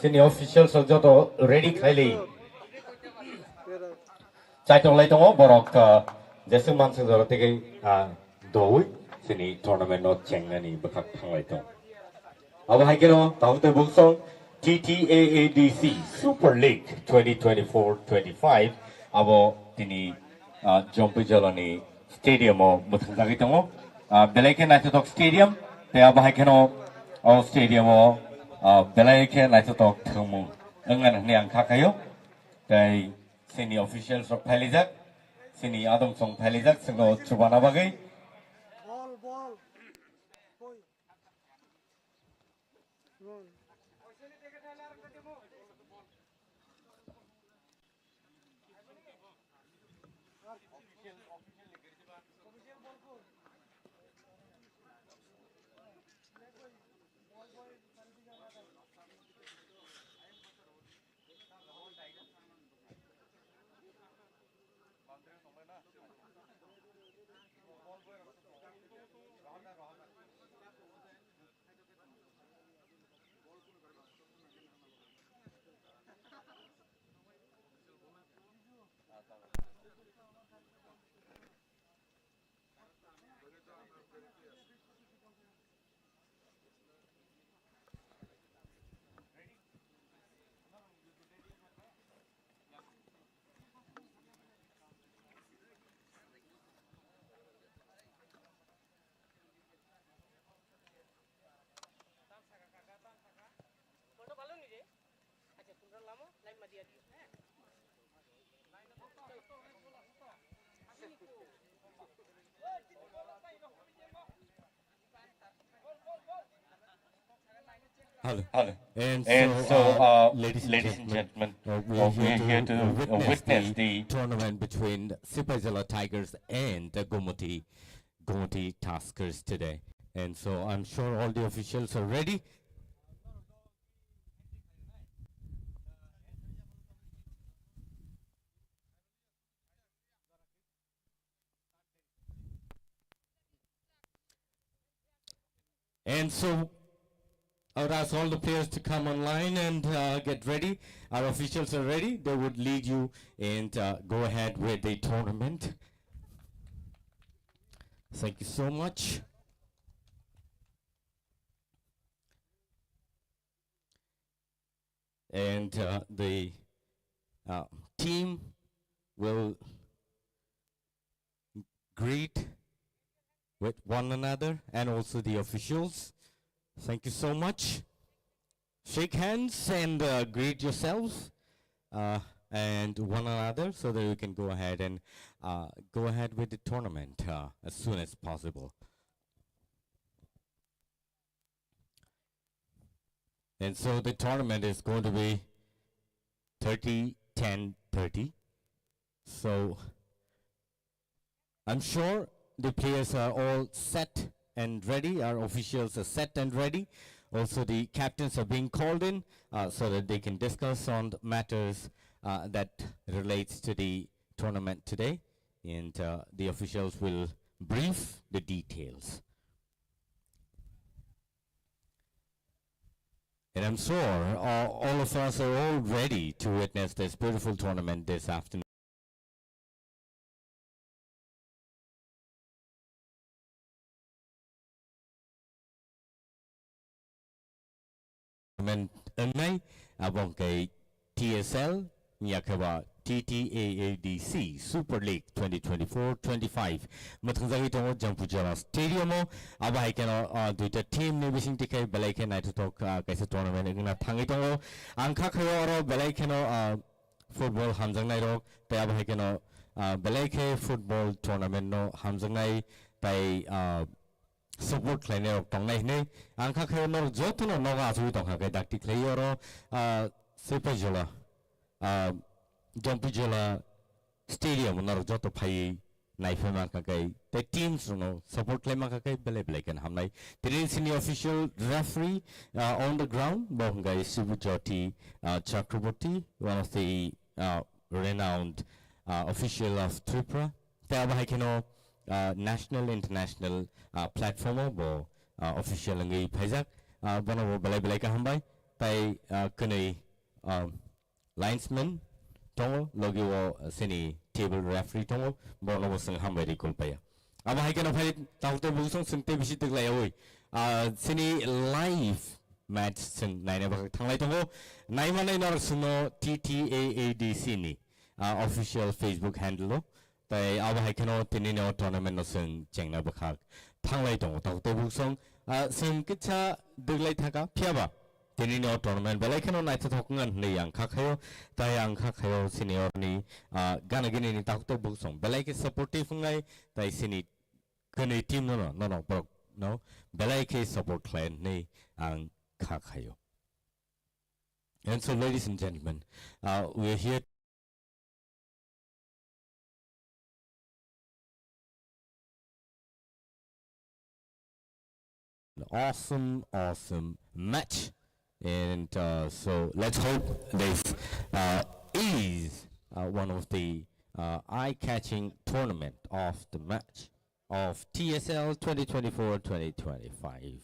senior official sojoto ready khaili Chaitung lai tongo borok jesu man sejoro tege doi sini tournament no chengani bakak thanglai tong abo haikeno tahute buksong TTAADC Super League 2024-25 abo tini Jompu Jalani Stadium o muthangagi tongo Beleke Naitotok Stadium te abo haikeno o stadium o Beleke Naitotok thmu engan ni angkha kayo te sini officials of Palizak sini adom song Palizak sengo chubana bagai Hello. And so, ladies and gentlemen, we are here to witness the tournament between Sipajala Tigers and the Gomoti Taskers today. And so I'm sure all the officials are ready. And so I would ask all the players to come online and get ready. Our officials are ready. They would lead you and go ahead with the tournament. Thank you so much. And the team will greet with one another and also the officials. Thank you so much. Shake hands and greet yourselves and one another so that you can go ahead and go ahead with the tournament as soon as possible. And so the tournament is going to be 30-10-30. So I'm sure the players are all set and ready. Our officials are set and ready. Also, the captains are being called in so that they can discuss on the matters that relates to the tournament today, and the officials will brief the details. And I'm sure all of us are all ready to witness this beautiful tournament this afternoon. Nay abong kay TSL Nyakaba TTAADC Super League 2024-25 matangzagi tongo Jampujara Stadium mo aba ikeno duita team ni bising tikay balay ke na itutok kaisa tournament ngna thangi tongo angka khayo aro balay keno football hamjang nai rok tay aba ikeno balay ke football tournament no hamjang nai tay support klane rok tongnai ne angka khayo no joto no noga asu tongha kai dakti klayo ro Sipajala Jampujala Stadium no joto phai naifema kakai the teams no support klema kakai bele kan hamnai the senior official referee on the ground bongai Subujoti Chakraborty, one of the renowned official of Tripura taba haikeno national international platform bo official ngai phaijak bono bele ka hambai tai kene linesman tongo logi wo sini table referee tongo bono wo sing ham very cool paya aba hai kana phai tau to bu song sing te bisi tek lai oi sini live match sing nai ne ba thang lai tongo nai ma nai nor suno TTAADC ni official Facebook handle lo tai aba hai kana tini no tournament no sing chengna ba khak thang lai tongo tau to bu song sing kicha dik lai thaka phia ba tini no tournament belai keno nai thok ngan nei ang kha khayo tai ang kha khayo senior ni gana gini ni tak to bu song belai ke supportive ngai tai sini kene team no bro no belai ke support clan nei ang kha khayo. And so ladies and gentlemen, we are here an awesome match. And so let's hope this is one of the eye-catching tournament of the match of TSL 2024-2025.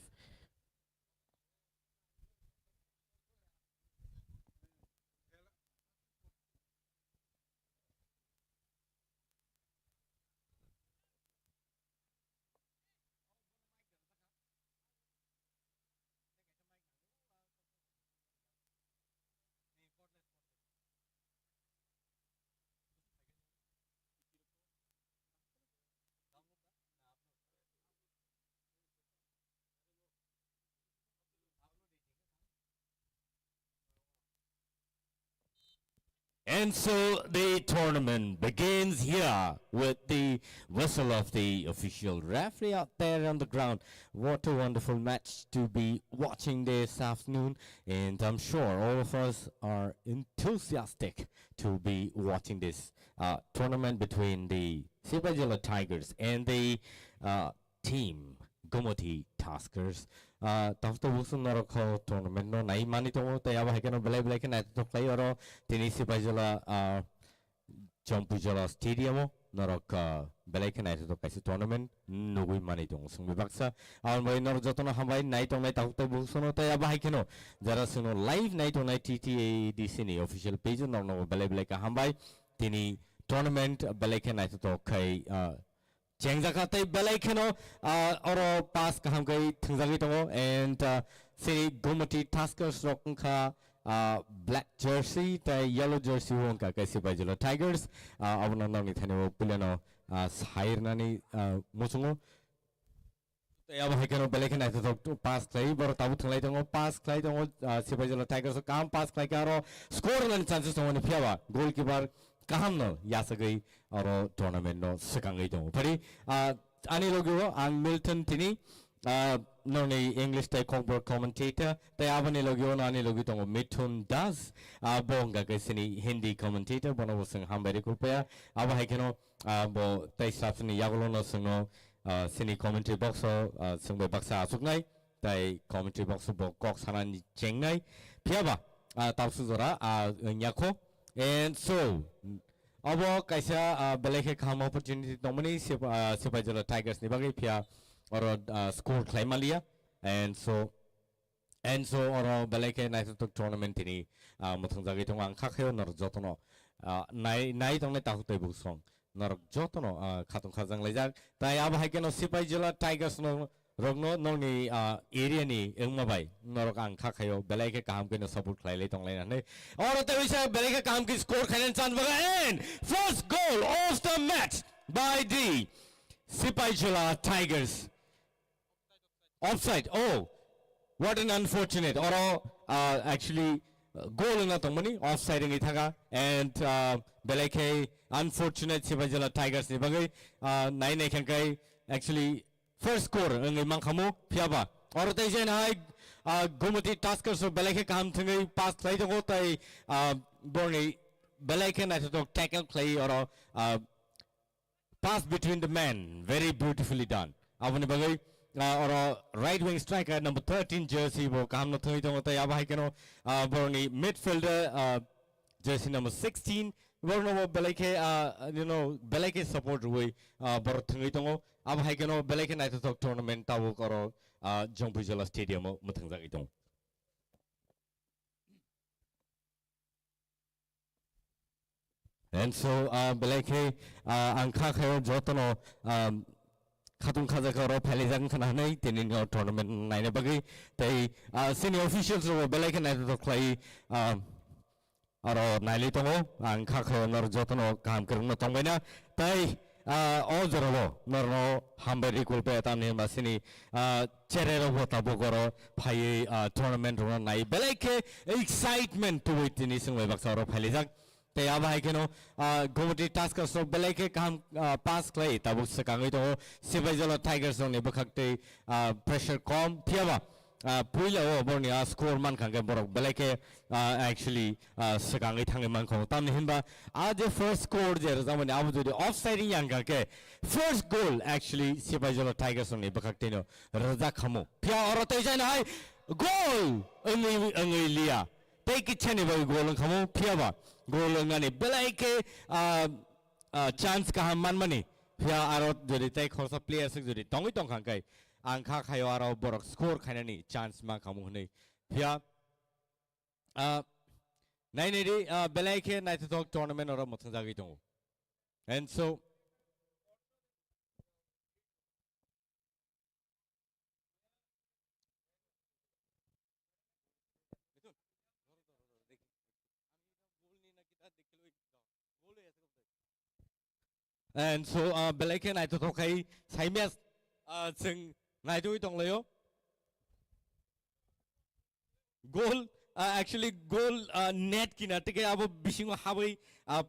And so the tournament begins here with the whistle of the official referee out there on the ground. What a wonderful match to be watching this afternoon. And I'm sure all of us are enthusiastic to be watching this tournament between the Sipajala Tigers and the team Gomoti Taskers. Tafto Wilson Naroko tournament no nai mani to tayaba hekano bele ke nai to play oro tini Sipajala Champujala Stadium Narok bele ke nai to kaisi tournament nugui mani to sungbi baksa aur mai nor jotono hambai nai to nai tafto Wilson tayaba hekano jara suno live nai to nai TTAADC ni official page no bele ka hambai tini tournament bele ke nai to kai Jengzakate Belekeno or pass Kahamgai Tangzagito and say Gomati Taskers Rokanka black jersey, the yellow jersey Wonka Kasibajula Tigers, Avonani Tano Pulano Sairnani Musungo. Yabahekano Belekan to pass clay, but Tabutan pass clay, Sibajula Tigers come pass like arrow, score and chances on the Piava, goalkeeper. Kahamno Yasagay or tournament no Sakangito. Pari Ani Logo and Milton Tini non English commentator. The Avani Logo Ani Logito Mitun does Bonga Gasini Hindi commentator, one of us in Hambari Kupea, Avahekano Bo Taisafini Yagolono Suno Sini commentary box or Sumba Baksa Sugnai, the commentary box of Cox Haran Chengai, Piaba Tapsuzora Nyako. And so, our Kaisa Beleke come opportunity nominee Sipajala Tigers Nibagi Pia or school Climalia, and so or Beleke night tournament in Mutanzagito Kakeo nor Jotono night on the Tahu song nor Jotono Katung Kazang Lezak, Tayaba Hakeno Sipajala Tigers no Rogno noni area ni Ilmabai, Norok Kakayo, Beleke Kamkin support Clay Latong Lane. Or the Visha Beleke Kamkin score Kanan Sanvaga and first goal of the match by the Sipajula Tigers. Offside. Oh, what an unfortunate. Or actually goal in the offside in Itaga and Beleke unfortunate Sipajula Tigers Nibagi 9 Kankai actually. First score in Mankamo, Piaba. Or the High Gomati Taskers of Beleke come to pass play the water Borney Beleke at the tackle play or pass between the men. Very beautifully done. Avanabagay or right wing striker number 13 jersey will come to Yabahikano Borney midfielder jersey number 16. Borno Beleke, Beleke support way, Bortungitongo, Abhagano, Beleke Night Tournament, Tawok or Jompujala Stadium, Mutanzagito. and so belai angka khayo jotono khatung khaja karo phalijang thanai tini no tournament naina bagi tai senior officials ro belai nai to khlai aro naili tongo angka khayo nor jotono kam krungno tongbaina tai all jorolo norno hambari kulpe tamni masini cherero hota bogoro phai tournament ro nai belai excitement to witini singwai baksaro phalijang te abai keno gomati task so belai kam pass clay tabu sakangai to Sibajolo Tigers on ne bakhakte pressure com thiaba puila o bornia score man khangge borok belai actually sakangai thangai man khong tamni hinba the first score je zamani abu jodi offside yang ke first goal actually Sibajolo Tigers on ne bakhakte no raja khamo phia oro te jai nai goal angai lia te kichani ba goal khamo phia ba goal ngani belai chance ka man mani phia aro jodi tai khorsa players jodi tongi tong khang kai angkha khayo aro borok score khainani chance ma kamu hne phia nai nei ri belai nai to tournament oro mothang jagi tong and so and so belai nai to kai saimes sing nai tu tong leo goal actually goal net kina tike abo bisingo habai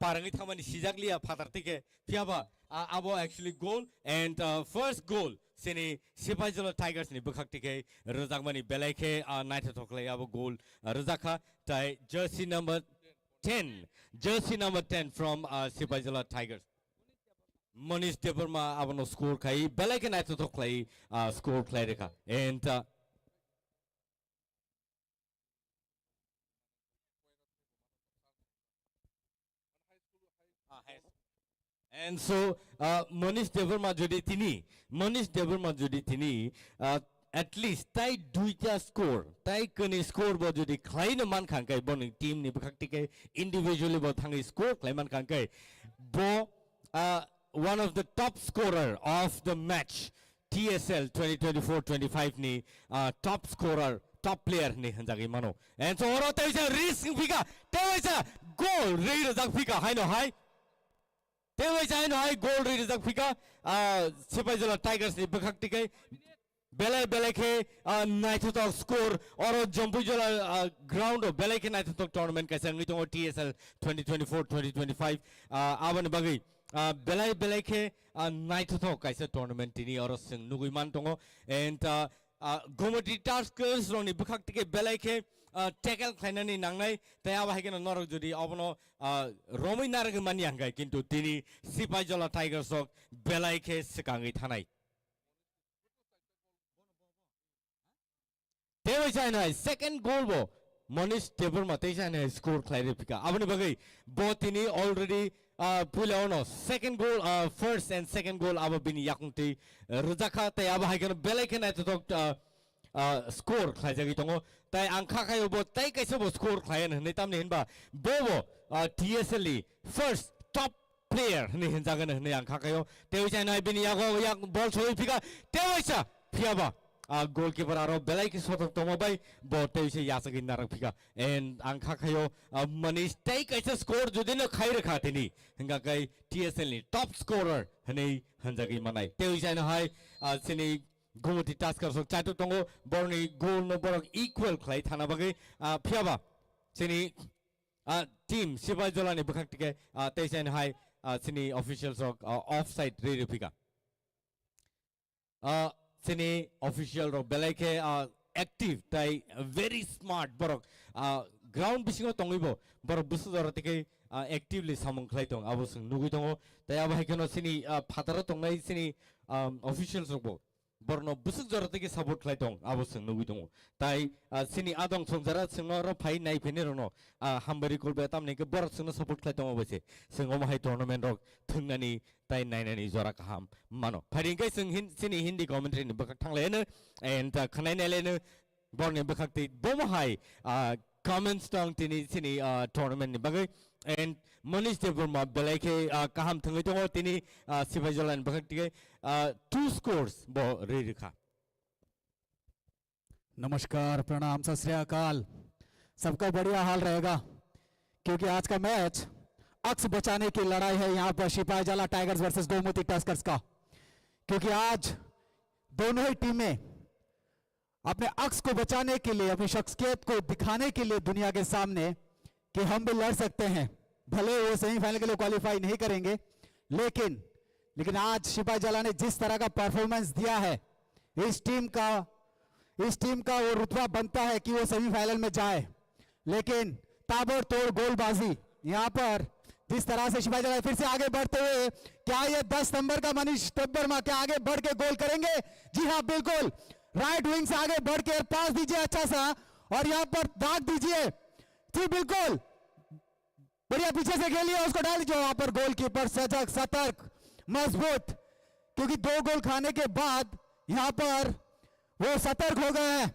parangi thamani sijaklia phatar tike phiaba abo actually goal and first goal sini Sibajolo Tigers ni bukhak tike rojak belai nai to toklai abo goal rojakha tai jersey number 10 from Sibajolo Tigers Monish Deverma abano score kai belai nai to toklai score play rekha and and so Monish Deverma jodi tini at least tai duita score tai kani score bo jodi khlaina man khangkai boni team ni bukhakti individually bo thangi score khlaiman khangkai bo one of the top scorer of the match TSL 2024-25 ni top scorer top player ni hanjagi mano and so oro taisa risk fika taisa goal rei rajak fika haino hai taisa haino hai goal rei rajak fika Sibajolo Tigers ni bukhakti kai belai nai to score oro Jambujola ground belai nai to tournament kaisa ngi to TSL 2024-2025 aban bagi belai nai to kaisa tournament tini oro sing nugui man tongo and Gomati Taskers roni bukhakti ke belai tackle khainani nangnai taya ba hekena norok jodi abono romoi narag mani hangai kintu tini Sibajolo Tigers ok belai sekangai thanai Tewaisana second goal bo Monish Deverma teisana score clarifika abani bagai botini already pulau second goal first and second goal aba bini yakungti rujaka te aba haikana belai kana to score khlajagi tongo tai angkha khayo bo tai kaisa bo score khlayan nei tamne hinba bo TSL first top player ni hinjagan nei angkha kayo tewaisana bini yago yak ball choi fika tewaisa phiaba goalkeeper aro belai ki sotok tomo bai bote se yasagi narak phika and angkha khayo Manish tai kaisa score jodi no khai rakha tini hinga kai TSL ni top scorer hanei hanjagi manai teisa na hai sini Gomati Taskers sok chatu tongo borni goal no borok equal khlai thana bagai phiaba sini team Sibajolo ni bukhak tike teisa na hai sini officials sok offside re phika sini official ro belai active tai very smart borok ground bisingo tongibo borok busu dorotike actively samung khlai tong abo sing nugui tongo tai abo haikeno sini phatara tongnai sini officials rokbo borno busuk jorotike support khlai tong abo sing nugui tongo tai sini adong songjara singno ro phai nai phene rono hambari kolbe tamne ke borok singno support khlai tongo bose singo mahai tournament rok thungnani tai nainani jora kaham mano pharing kai sing sini hindi commentary ni bakak thanglene and khanai nelene borne bakak ti bomahai comments tong tini sini tournament ni bagai and Manish Devarma belai kaham thangai tongo tini Sipai Jalan bagai tigai 2 scores bo ririkha. नमस्कार, प्रणाम, सत श्री अकाल। सबका बढ़िया हाल रहेगा क्योंकि आज का मैच अक्स बचाने की लड़ाई है यहाँ पर सिपाही जला टाइगर्स वर्सेस गोमती टस्कर्स का, क्योंकि आज दोनों ही टीमें अपने अक्स को बचाने के लिए, अपनी शख्सियत को दिखाने के लिए दुनिया के सामने कि हम भी लड़ सकते हैं। भले वो सेमीफाइनल के लिए क्वालिफाई नहीं करेंगे, लेकिन आज सिपाही जला ने जिस तरह का परफॉर्मेंस दिया है, इस टीम का वो रुतबा बनता है कि वो सेमीफाइनल में जाए। लेकिन ताबड़तोड़ गोलबाजी यहाँ पर जिस तरह से सिपाही जला फिर से आगे बढ़ते हुए, क्या ये 10 नंबर का मनीष देववर्मा क्या आगे बढ़ के गोल करेंगे? जी हाँ, बिल्कुल राइट विंग से आगे बढ़ के पास दीजिए अच्छा सा और यहाँ पर दाग दीजिए। जी बिल्कुल बढ़िया, पीछे से खेलिए, उसको डाल दीजिए। वहां पर गोलकीपर सजग, सतर्क, मजबूत, क्योंकि 2 गोल खाने के बाद यहां पर वो सतर्क हो गए हैं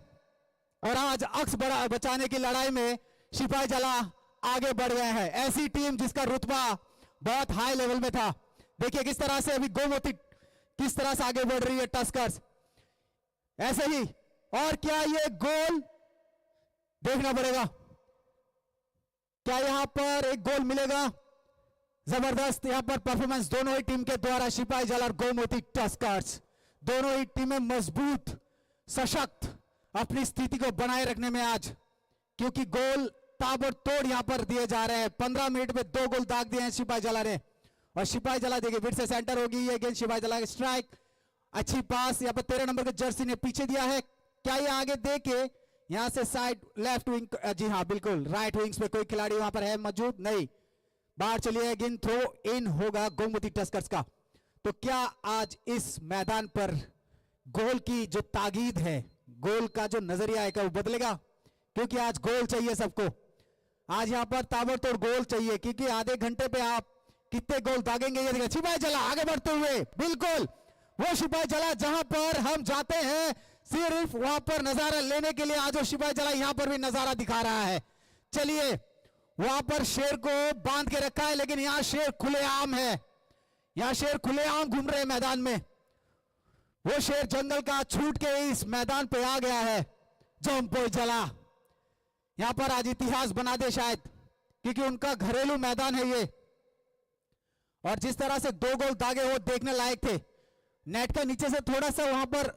और आज अक्स बचाने की लड़ाई में सिपाही जला आगे बढ़ गए हैं। ऐसी टीम जिसका रुतबा बहुत हाई लेवल में था। देखिए किस तरह से अभी गोमती किस तरह से आगे बढ़ रही है टस्कर्स, ऐसे ही। और क्या ये गोल देखना पड़ेगा, क्या यहां पर एक गोल मिलेगा? जबरदस्त यहां पर परफॉर्मेंस दोनों ही टीम के द्वारा, सिपाही जला और गोमती टस्कर्स दोनों ही टीमें मजबूत, सशक्त अपनी स्थिति को बनाए रखने में आज, क्योंकि गोल ताबड़तोड़ यहां पर दिए जा रहे हैं। 15 मिनट में 2 गोल दाग दिए हैं सिपाही जला ने। और सिपाही जला देखिए फिर से सेंटर होगी ये गेंद, सिपाही जला की स्ट्राइक, अच्छी पास यहाँ पर 13 नंबर के जर्सी ने पीछे दिया है। क्या ये आगे दे के यहां से साइड लेफ्ट विंग, जी हाँ बिल्कुल राइट विंग्स पे कोई खिलाड़ी वहां पर है मौजूद? नहीं, बाहर चलिए, गेंद थ्रो इन होगा गोमती टस्कर्स का। तो क्या आज इस मैदान पर गोल की जो ताकीद है, गोल का जो नजरिया है, क्या वो बदलेगा? क्योंकि आज गोल चाहिए सबको, आज यहां पर ताबड़तोड़ गोल चाहिए, क्योंकि आधे घंटे पे आप कितने गोल दागेंगे ये देखिए। सिपाही जला आगे बढ़ते हुए, बिल्कुल वो सिपाही जला जहां पर हम जाते हैं सिर्फ वहां पर नजारा लेने के लिए, आज वो सिपाही जला यहां पर भी नजारा दिखा रहा है। चलिए, वहां पर शेर को बांध के रखा है, लेकिन यहां शेर खुलेआम है, यहां शेर खुलेआम घूम रहे मैदान में। वो शेर जंगल का छूट के इस मैदान पे आ गया है। जम्पोई जला यहां पर आज इतिहास बना दे शायद, क्योंकि उनका घरेलू मैदान है ये। और जिस तरह से 2 गोल दागे वो देखने लायक थे। नेट के नीचे से थोड़ा सा वहां पर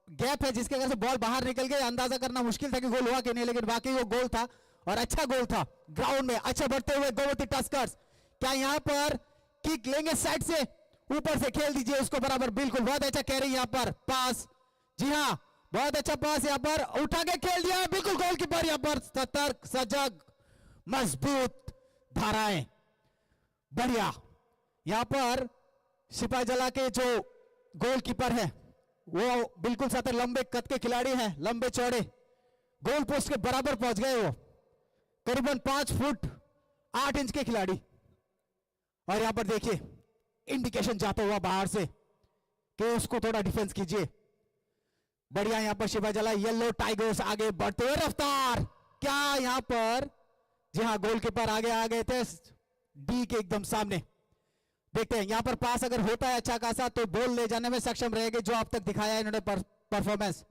गैप है, जिसके वजह से बॉल बाहर निकल गई। अंदाजा करना मुश्किल था कि गोल हुआ कि नहीं, लेकिन वाकई वो गोल था और अच्छा गोल था। ग्राउंड में अच्छा बढ़ते हुए गोमती टस्कर्स, क्या यहां पर किक लेंगे? साइड से ऊपर से खेल दीजिए उसको बराबर, बिल्कुल बहुत अच्छा कह रही है यहां पर पास। जी हाँ, बहुत अच्छा पास यहां पर उठा के खेल दिया, बिल्कुल गोलकीपर यहां पर सतर्क, सजग, मजबूत, धाराएं बढ़िया। यहां पर सिपाही जला के जो गोलकीपर है वो बिल्कुल सतर्क, लंबे कद के खिलाड़ी हैं, लंबे चौड़े, गोल पोस्ट के बराबर पहुंच गए वो, करीबन 5 फुट 8 इंच के खिलाड़ी। और यहां पर देखिए इंडिकेशन जाता हुआ बाहर से कि उसको थोड़ा डिफेंस कीजिए। बढ़िया यहां पर सिपाही जला, येलो टाइगर्स आगे बढ़ते हुए, रफ्तार, क्या यहां पर, जी हाँ गोलकीपर आगे आ गए थे डी के एकदम सामने। देखते हैं यहां पर पास अगर होता है अच्छा खासा तो बॉल ले जाने में सक्षम रहेंगे, जो अब तक दिखाया है इन्होंने परफॉर्मेंस।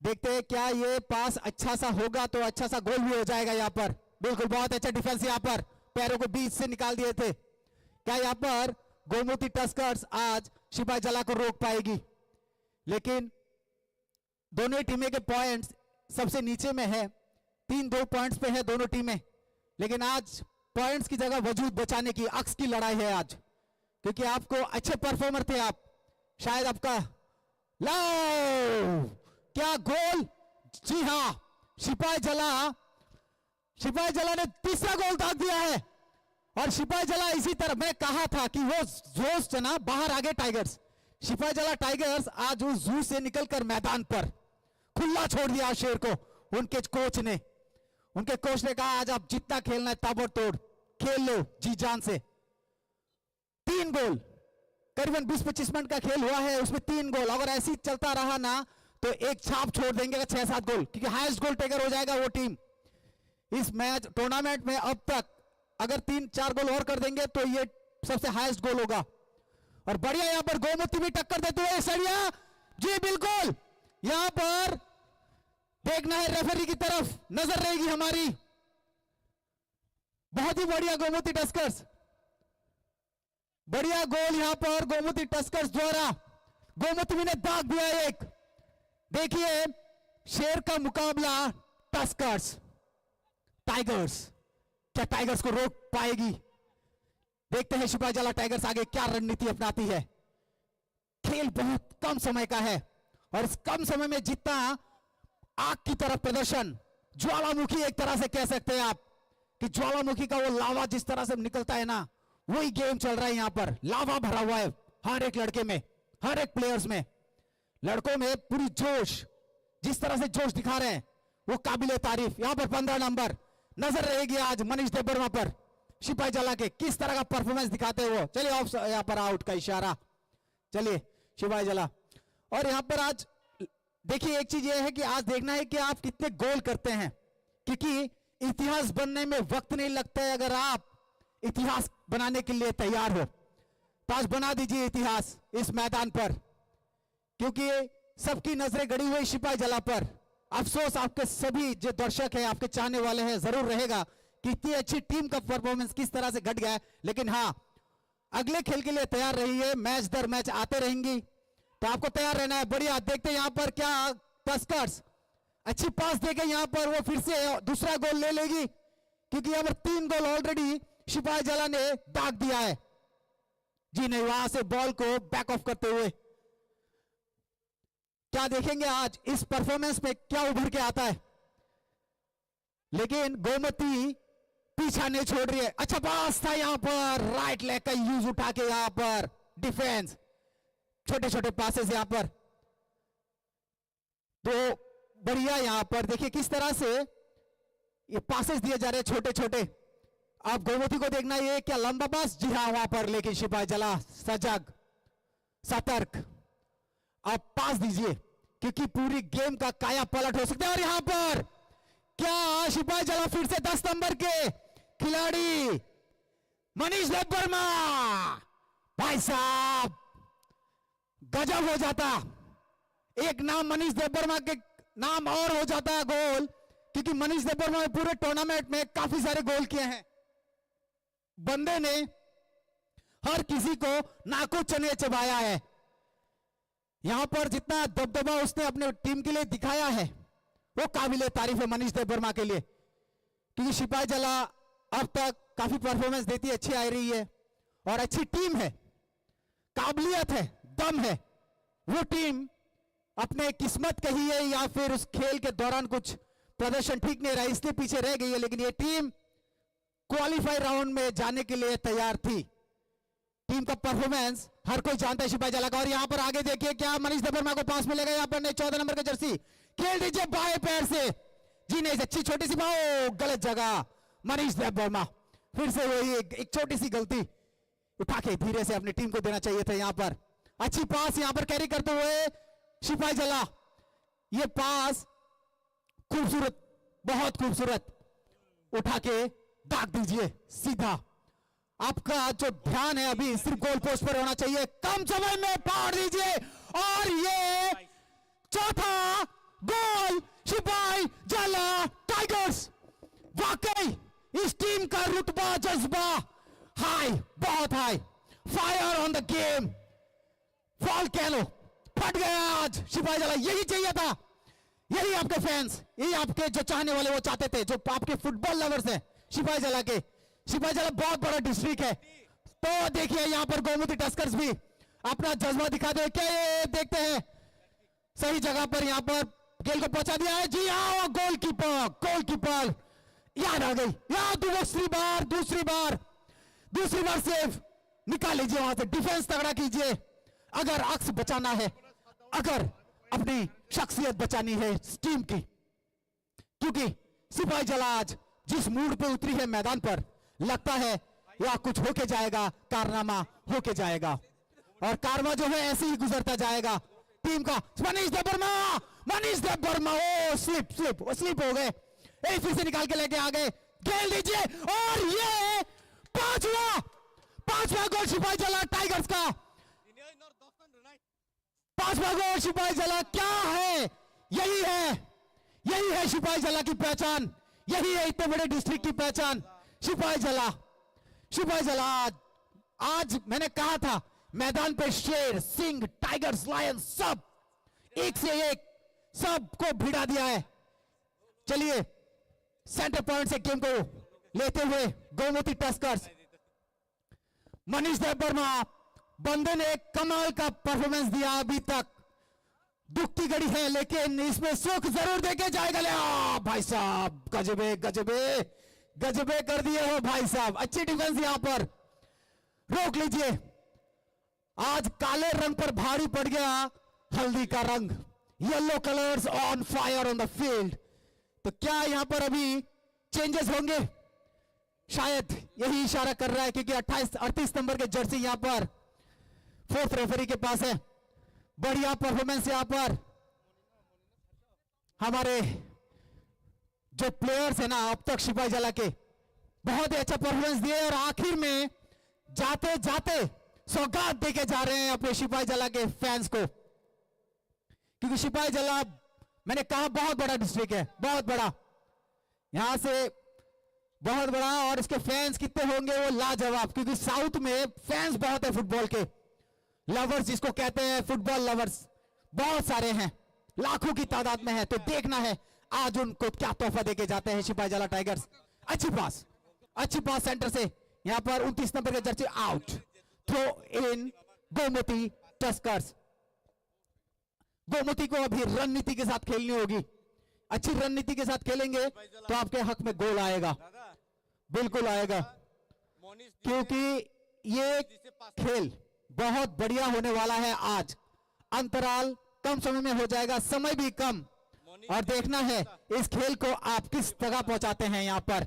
देखते हैं क्या ये पास अच्छा सा होगा तो अच्छा सा गोल भी हो जाएगा यहां पर। बिल्कुल बहुत अच्छा डिफेंस यहां पर, पैरों को बीच से निकाल दिए थे। क्या यहां पर गोमती टस्कर्स आज सिपाही जला को रोक पाएगी? लेकिन दोनों टीमें के पॉइंट्स सबसे नीचे में है, 3-2 पॉइंट्स पे है दोनों टीमें। लेकिन आज पॉइंट्स की जगह वजूद बचाने की अक्स की लड़ाई है आज, क्योंकि आपको अच्छे परफॉर्मर थे आप, शायद आपका लाओ क्या गोल, जी हां सिपाही जला ने तीसरा गोल दाग दिया है। और सिपाही जला इसी तरह मैं कहा था कि वो जोश जना बाहर आगे टाइगर्स, सिपाही जला टाइगर्स आज उस जू से निकलकर मैदान पर खुला छोड़ दिया शेर को। उनके कोच ने कहा आज आप जितना खेलना है ताबड़तोड़ खेल लो जी जान से। 3 गोल, करीबन 20-25 मिनट का खेल हुआ है, उसमें 3 गोल। अगर ऐसे ही चलता रहा ना तो एक छाप छोड़ देंगे 6-7 गोल, क्योंकि हाईएस्ट गोल टेकर हो जाएगा वो टीम। इस मैच टूर्नामेंट में अब तक अगर 3-4 गोल और कर देंगे तो ये सबसे हाईएस्ट गोल होगा। और बढ़िया यहां पर गोमती भी टक्कर देते हुए सड़िया, जी बिल्कुल, यहां पर देखना है रेफरी की तरफ नजर रहेगी हमारी। बहुत ही बढ़िया गोमती टस्कर्स, बढ़िया गोल यहां पर गोमती टस्कर्स द्वारा। गोमती ने दाग दिया एक। देखिए शेर का मुकाबला टस्कर्स, टाइगर्स, क्या टाइगर्स को रोक पाएगी? देखते हैं सिपाही जला टाइगर्स आगे क्या रणनीति अपनाती है। खेल बहुत कम समय का है और इस कम समय में जितना आग की तरफ प्रदर्शन, ज्वालामुखी एक तरह से कह सकते हैं आप कि ज्वालामुखी का वो लावा जिस तरह से निकलता है ना, वही गेम चल रहा है। यहां पर लावा भरा हुआ है हर एक लड़के में, हर एक प्लेयर्स में, लड़कों में पूरी जोश, जिस तरह से जोश दिखा रहे हैं वो काबिले तारीफ। यहां पर 15 नंबर नजर रहेगी आज मनीष देबबर्मा पर, सिपाही जला के किस तरह का परफॉर्मेंस दिखाते हैं वो। चलिए ऑफ, यहां पर आउट का इशारा। चलिए सिपाही जला। और यहां पर आज देखिए एक चीज ये है कि आज देखना है कि आप कितने गोल करते हैं, क्योंकि इतिहास बनने में वक्त नहीं लगता है। अगर आप इतिहास बनाने के लिए तैयार हो तो आज बना दीजिए इतिहास इस मैदान पर, क्योंकि सबकी नजरें गड़ी हुई सिपाही जला पर। अफसोस आपके सभी जो दर्शक हैं, आपके चाहने वाले हैं, जरूर रहेगा कि इतनी अच्छी टीम का परफॉर्मेंस किस तरह से घट गया है। लेकिन हाँ, अगले खेल के लिए तैयार रहिए, मैच दर मैच आते रहेंगी तो आपको तैयार रहना है। बढ़िया, देखते हैं यहां पर क्या टस्कर्स अच्छी पास देके यहां पर वो फिर से दूसरा गोल ले लेगी, क्योंकि यहां पर 3 गोल ऑलरेडी सिपाही जला ने दाग दिया है। जी नहीं, वहां से बॉल को बैक ऑफ करते हुए क्या देखेंगे आज इस परफॉर्मेंस में क्या उभर के आता है। लेकिन गोमती पीछा नहीं छोड़ रही है। अच्छा पास था यहां पर, राइट लेग का यूज उठा के यहां पर डिफेंस, छोटे छोटे पासेस यहां पर। तो बढ़िया यहां पर देखिए किस तरह से ये पासेस दिए जा रहे हैं छोटे छोटे। आप गोमती को देखना, ये क्या लंबा पास, जी हाँ वहां पर, लेकिन सिपाही जला सजग सतर्क, आप पास दीजिए क्योंकि पूरी गेम का काया पलट हो सकता है। और यहां पर क्या सिपाही जला फिर से 10 नंबर के खिलाड़ी मनीष देबबर्मा, भाई साहब गजब हो जाता, एक नाम मनीष देबबर्मा के नाम और हो जाता है गोल, क्योंकि मनीष देबबर्मा ने पूरे टूर्नामेंट में काफी सारे गोल किए हैं। बंदे ने हर किसी को नाको चने चबाया है। यहां पर जितना दबदबा उसने अपने टीम के लिए दिखाया है वो काबिले तारीफ है मनीष देबबर्मा के लिए, क्योंकि सिपाही जला अब तक काफी परफॉर्मेंस देती अच्छी आ रही है और अच्छी टीम है, काबिलियत है, दम है। वो टीम अपने किस्मत कही है या फिर उस खेल के दौरान कुछ प्रदर्शन ठीक नहीं रहा इसलिए पीछे रह गई है, लेकिन ये टीम क्वालिफाई राउंड में जाने के लिए तैयार थी। टीम का परफॉर्मेंस हर कोई जानता है सिपाही जला का। और यहां पर आगे देखिए क्या मनीष देबबर्मा को पास मिलेगा, यहां पर 14 नंबर का जर्सी खेल दीजिए बाएं पैर से, जी नहीं, अच्छी छोटी सी बात, गलत जगह मनीष देबबर्मा, फिर से वही एक छोटी सी गलती उठा के धीरे से अपनी टीम को देना चाहिए था। यहां पर अच्छी पास यहां पर कैरी करते हुए सिपाही जला, ये पास खूबसूरत, बहुत खूबसूरत, उठा के दाग दीजिए सीधा। आपका जो ध्यान है अभी सिर्फ गोल पोस्ट पर होना चाहिए, कम समय में पार दीजिए। और ये चौथा गोल सिपाही जला टाइगर्स। वाकई इस टीम का रुतबा जज्बा हाई, बहुत high, fire on the game, volcano फट गया आज सिपाही जला। यही चाहिए था, यही आपके फैंस, यही आपके जो चाहने वाले वो चाहते थे, जो आपके फुटबॉल लवर्स हैं सिपाही जला के। सिपाही जला बहुत बड़ा डिस्ट्रिक्ट है, तो देखिए यहां पर गोमती टस्कर्स भी अपना जज्बा दिखा दे। क्या ये देखते हैं सही जगह पर यहां पर गेल को पहुंचा दिया है, जी हाँ, गोलकीपर याद आ गई, याद दूसरी बार सेव निकाल लीजिए वहां से, डिफेंस तगड़ा कीजिए। अगर अक्स बचाना है, अगर अपनी शख्सियत बचानी है इस टीम की, क्योंकि सिपाही जला आज जिस मूड पे उतरी है मैदान पर, लगता है या कुछ होके जाएगा, कारनामा होके जाएगा। और कारवा जो है ऐसे ही गुजरता जाएगा टीम का। मनीष देबबर्मा, ओ स्लिप हो गए, फिर से निकाल के लेके आ गए, खेल दीजिए, और ये पांचवा गोल सिपाही जला टाइगर्स का। पांचवा गोल सिपाही जला, क्या है, यही है सिपाही जला की पहचान, यही है इतने बड़े डिस्ट्रिक्ट की पहचान। सिपाही जला आज मैंने कहा था मैदान पे शेर, सिंह, टाइगर्स, लायन सब एक से एक सबको भिड़ा दिया है। चलिए सेंटर पॉइंट से गेम को लेते हुए गोमती टस्कर्स, मनीष देव वर्मा बंदे ने कमाल का परफॉर्मेंस दिया अभी तक, दुख की घड़ी है लेकिन इसमें सुख जरूर देके जाएगा। भाई साहब गजबे कर दिए हो भाई साहब, अच्छी डिफेंस यहां पर, रोक लीजिए। आज काले रंग पर भारी पड़ गया हल्दी का रंग, yellow colours on fire on the field. तो क्या यहां पर अभी चेंजेस होंगे? शायद यही इशारा कर रहा है, क्योंकि 38 नंबर के जर्सी यहां पर फोर्थ रेफरी के पास है। बढ़िया परफॉर्मेंस यहां पर हमारे जो प्लेयर्स है ना अब तक सिपाही जला के, बहुत ही अच्छा परफॉर्मेंस दिए, और आखिर में जाते जाते सौगात देके जा रहे हैं अपने सिपाही जला के फैंस को, क्योंकि सिपाही जला मैंने कहा बहुत बड़ा डिस्ट्रिक्ट है, बहुत बड़ा, यहां से बहुत बड़ा, और इसके फैंस कितने होंगे वो लाजवाब, क्योंकि साउथ में फैंस बहुत है फुटबॉल के, लवर्स जिसको कहते हैं, फुटबॉल लवर्स बहुत सारे हैं, लाखों की तादाद में है। तो देखना है आज उनको क्या तोहफा देके जाते हैं सिपाही जला टाइगर्स। अच्छी पास सेंटर से, यहां पर 29 नंबर के jersey out, throw in Gomti Tuskers. Gomti को अभी रणनीति के साथ खेलनी होगी, अच्छी रणनीति के साथ खेलेंगे तो आपके हक में गोल आएगा, बिल्कुल आएगा, क्योंकि ये खेल बहुत बढ़िया होने वाला है। आज अंतराल कम समय में हो जाएगा, समय भी कम, और देखना है इस खेल को आप किस जगह पहुंचाते हैं। यहां पर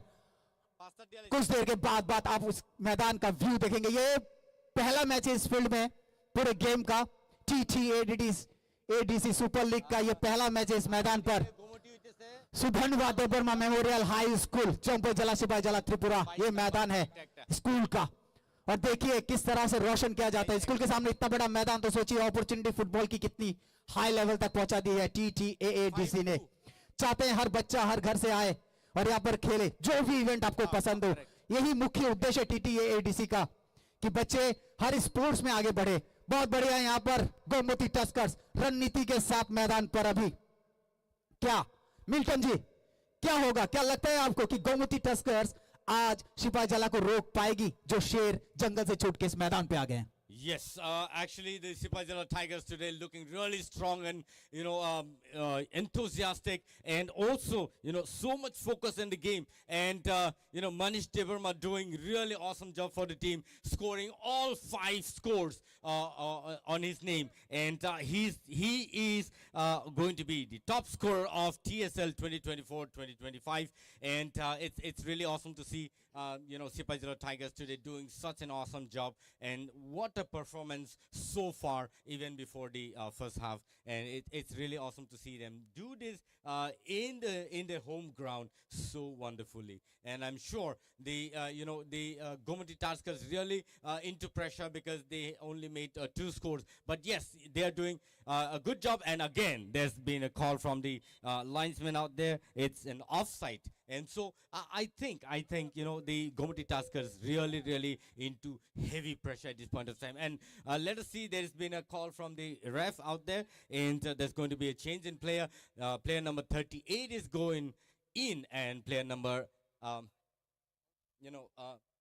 कुछ देर के बाद आप उस मैदान का व्यू देखेंगे। ये पहला मैच है इस फील्ड में पूरे गेम का, TTADC सुपर लीग का ये पहला मैच है इस मैदान पर। Sudhanwa Debbarma memorial high school, चौंपे जला सिपाही जला त्रिपुरा, ये मैदान है स्कूल का, और देखिए किस तरह से रोशन किया जाता है। स्कूल के सामने इतना बड़ा मैदान, तो सोचिए अपॉर्चुनिटी फुटबॉल की कितनी हाई लेवल तक पहुंचा दी है TTAADC ने। चाहते हैं हर बच्चा हर घर से आए और यहाँ पर खेले, जो भी इवेंट आपको पसंद हो। यही मुख्य उद्देश्य TTAADC का, कि बच्चे हर स्पोर्ट्स में आगे बढ़े। बहुत बढ़िया यहाँ पर गोमती टस्कर्स रणनीति के साथ मैदान पर। अभी क्या मिल्टन जी, क्या होगा, क्या लगता है आपको कि गोमती टस्कर्स आज सिपाही जला को रोक पाएगी, जो शेर जंगल से छूट के इस मैदान पे आ गए हैं? Yes, actually, the Sipahi Jala Tigers today looking really strong and enthusiastic, and also so much focus in the game. And Manish Devarma doing really awesome job for the team, scoring all 5 scores on his name, and he is going to be the top scorer of TSL 2024-2025, and it's really awesome to see Sipahi Jala Tigers today doing such an awesome job, and what a performance so far, even before the first half. And it's really awesome to see them do this in their home ground so wonderfully. And I'm sure the Gomoty Tuskers really into pressure, because they only made 2 scores. But yes, they are doing a good job. And again, there's been a call from the linesman out there. It's an offside. And so I think the Gomoty Tuskers really into heavy pressure at this point of time. And let us see, there's been a call from the ref out there, and there's going to be a change in player. Player number 38 is going in, and player number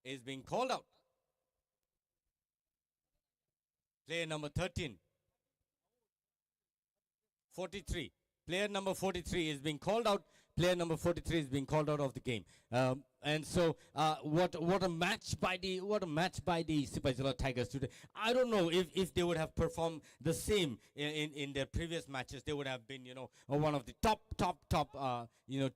is being called out. Player number 13, 43. Player number 43 is being called out. Player number 43 is being called out of the game. And so, what a match by the Sipahi Jala Tigers today. I don't know if they would have performed the same in their previous matches. They would have been one of the top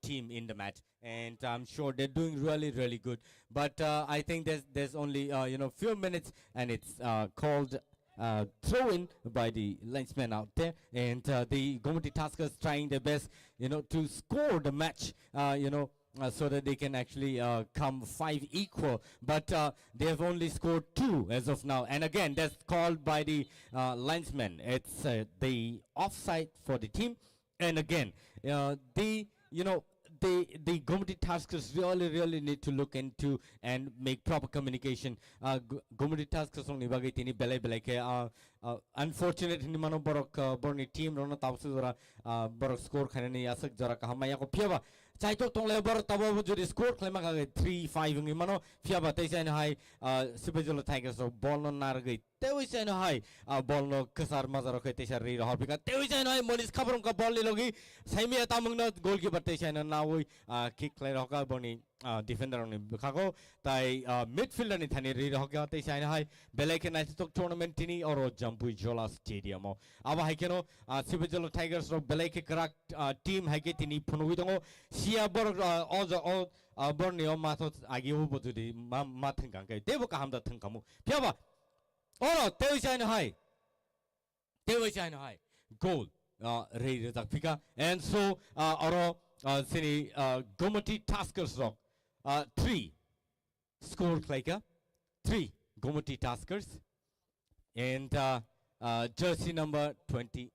team in the match. And I'm sure they're doing really good. But I think there's only few minutes, and it's called throw in by the linesman out there, and the Gomati Tuskers trying their best, to score the match, so that they can actually come 5 equal. But they have only scored 2 as of now. And again, that's called by the linesman. It's the offside for the team. And again, the Gomati Tuskers really need to look into and make proper communication. Gomati Tuskers only bagai tini belai ke unfortunate ni mano borok borni team rona tawsu jora borok score khane ni asak jora kahamaya ko piaba chaitok tong le borok tabo jodi score klema ka 3-5 ngi mano piaba taisan hai Sipajolo Tigers of ball no nargai teuisen hai ball no kasar mazaro ke tesar ri rahor bika teuisen hai monis khabrom ka ball le logi saimi tamung no goalkeeper teisan na oi kick le roka boni defender ni bikhago tai midfielder ni thani ri roka teisan hai belai night tok tournament tini oro Jampui Jola Stadium aba haikeno Sipajolo Tigers of belai ke karak team haike tini phunui dongo sia bor all borneo mathot agi hu bodudi ma thengkang kai tebo ka hamda thengkamu piaba oro teuisen hai goal re tak fika. And so oro sini Gomati Tuskers rock 3 score klaika 3 Gomati Tuskers, and jersey number 20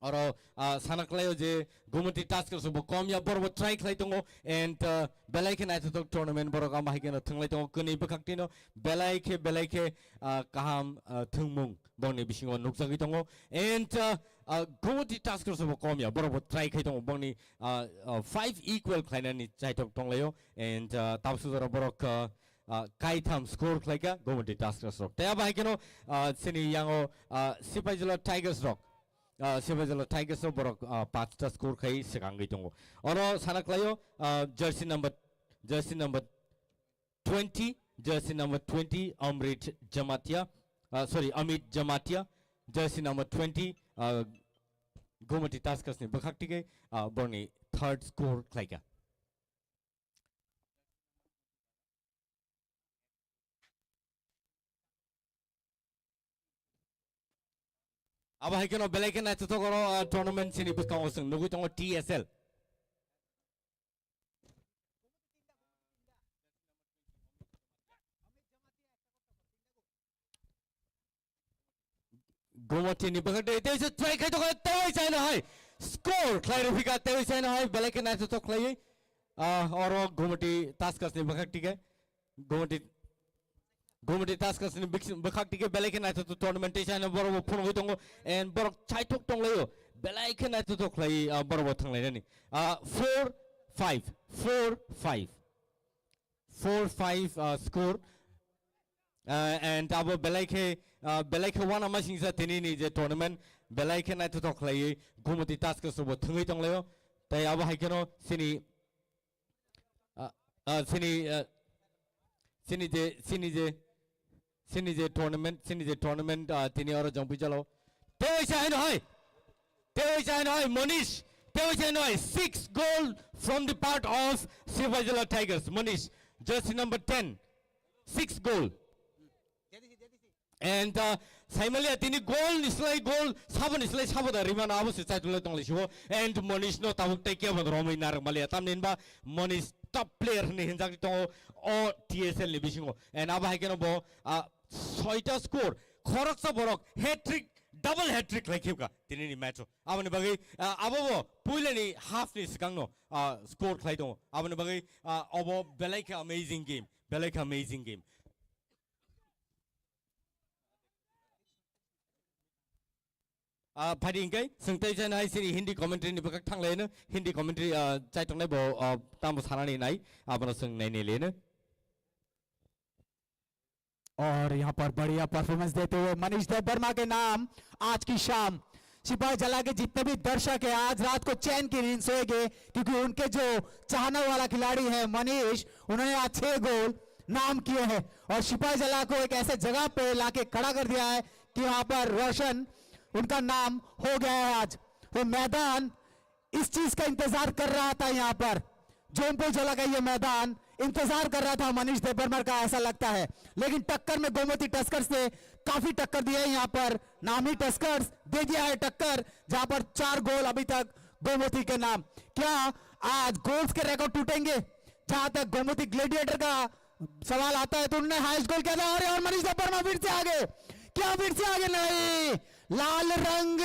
oro sanaklayo je Gomati Tuskers bo komya borbo try khlai tongo, and belai ke night tok tournament borok am haikena thanglai tongo kuni bakaktino belai ke kaham thungmung bongni bisingo nukjagi tongo, and Gomati Tuskers bo komya borbo try khai tongo bongni 5 equal khlaina ni chai tok tonglayo, and tapsu jora borok Kaitam score klaika Gomati Tuskers rock taya haikeno sini yango Sipajolo Tigers rock Sipajolo Tigers borok 5 score khai sekangai tongo oro sanaklayo jersey number 20 Amit Jamatia, jersey number 20 Gomati Tuskers ni bakhaktige borni 3rd score klaika. अब हाइकनो bell icon आइतो तो करो tournament सिनी बुस्काओ संग नुगु तंगो TSL Gomati ni bagade तेज try खाइ तो तेवै छैन है score क्लैरिफिका तेवै छैन है बेलाइकन आइतो तो क्लै और Gomati Tuskers नि बखक्टी के Gomati Tuskers ni bakhak tike belai ke naito to tournament tation borobo phun hui tongo and borok chaitok tong layo belai ke naito to khlai borobo thanglai ni 4-5 score and abo belai ke one amashing sa tini ni je tournament belai ke naito to khlai Gomati Tuskers bo thangai tong layo tai abo haikeno sini tournament tini oro Jampui Jola teuisen hai Monish teuisen hai 6 goal from the part of Sipajolo Tigers. Monish jersey number 10 6 goal, and Saimalia tini goal sabon islai saboda rimana abus chaitule tongli shibo, and Monish no tabuk take of Romi Narmalia tamninba Monish top player ni hinjak to o TSL ni bisingo, and aba haikeno bo 6 score khoroksa borok double hat trick like himka tini ni match abani bagai abo puile ni half ni sikangno score khlai to abani bagai abo belai ka amazing game phadi ingkai sengtai janai siri Hindi commentary ni bakak thanglai na Hindi commentary chai tongnai bo tambo sanani nai abana seng nai ne le na. और यहाँ पर बढ़िया performance देते हुए मनीष देव वर्मा के नाम आज की शाम सिपाही जला के जितने भी दर्शक हैं आज रात को चैन की नींद सोएंगे, क्योंकि उनके जो चाहने वाला खिलाड़ी है मनीष, उन्होंने आज 6 गोल नाम किए हैं और सिपाही जला को एक ऐसे जगह पे लाके खड़ा कर दिया है कि वहां पर रोशन उनका नाम हो गया है। आज वो मैदान इस चीज का इंतजार कर रहा था यहाँ पर जोमपुर चला गया ये मैदान, इंतजार कर रहा था मनीष देबबर्मा का, ऐसा लगता है, लेकिन टक्कर में गोमती टस्कर्स ने काफी टक्कर दी है। यहाँ पर नामी टस्कर्स दे दिया है टक्कर, जहां पर 4 गोल अभी तक गोमती के नाम। क्या आज गोल्स के रिकॉर्ड टूटेंगे? जहां तक गोमती ग्लेडिएटर का सवाल आता है तो उन्होंने हाईएस्ट गोल किया था, और मनीष देबबर्मा फिर से आगे, क्या फिर से आगे? नहीं, लाल रंग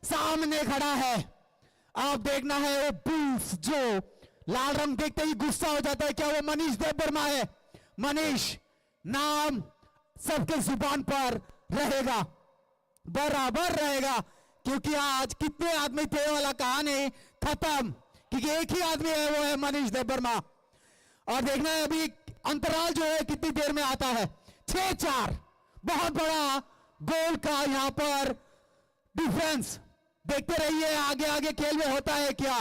सामने खड़ा है। अब देखना है वो बुल्स जो लाल रंग देखते ही गुस्सा हो जाता है, क्या वो मनीष देबबर्मा है? मनीष नाम सबके जुबान पर रहेगा, बराबर रहेगा, क्योंकि आज कितने आदमी थे वाला कहानी खत्म, क्योंकि एक ही आदमी है, वो है मनीष देबबर्मा। और देखना है अभी अंतराल जो है कितनी देर में आता है। 6-4 बहुत बड़ा गोल का यहाँ पर डिफरेंस। देखते रहिए आगे आगे खेल में होता है क्या,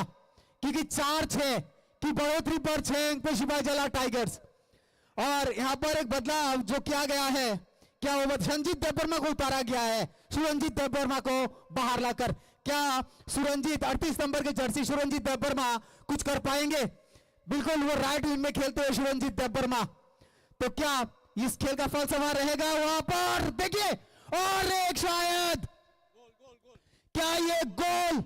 क्योंकि 4-6 की बढ़ोतरी पर 6 अंक पे सिपाही जला टाइगर्स। और यहां पर एक बदलाव जो किया गया है, क्या वो सुरंजीत देबबर्मा को उतारा गया है, सुरंजीत देबबर्मा को बाहर लाकर। क्या सुरंजीत 38 नंबर के जर्सी सुरंजीत देबबर्मा कुछ कर पाएंगे? बिल्कुल, वो राइट विंग में खेलते हुए सुरंजीत देबबर्मा। तो क्या इस खेल का फलसफा रहेगा? वहां पर देखिए, और एक शायद क्या ये गोल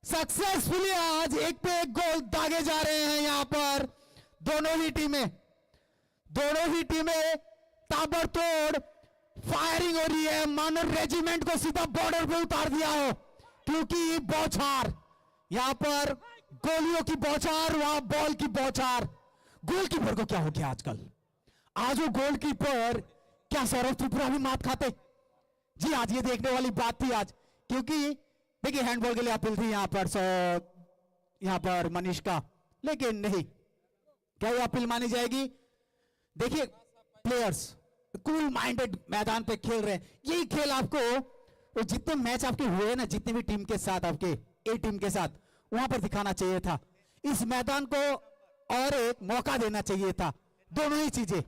सक्सेसफुली आज एक पे एक गोल दागे जा रहे हैं। यहां पर दोनों ही टीमें ताबड़तोड़ फायरिंग हो रही है, मानो रेजिमेंट को सीधा बॉर्डर पे उतार दिया हो, क्योंकि बौछार, यहां पर गोलियों की बौछार, वहां बॉल की बौछार। गोलकीपर को क्या हो गया आजकल? आज वो गोलकीपर क्या सौरभ त्रिपुरा भी मात खाते? जी आज ये देखने वाली बात थी आज, क्योंकि देखिए हैंडबॉल के लिए अपील थी यहां पर मनीष का, लेकिन नहीं, क्या ये अपील मानी जाएगी? देखिए प्लेयर्स कूल माइंडेड मैदान पे खेल रहे हैं। यही खेल आपको, वो जितने मैच आपके हुए ना, जितने भी टीम के साथ, आपके ए टीम के साथ, वहां पर दिखाना चाहिए था। इस मैदान को और एक मौका देना चाहिए था, दोनों ही चीजें,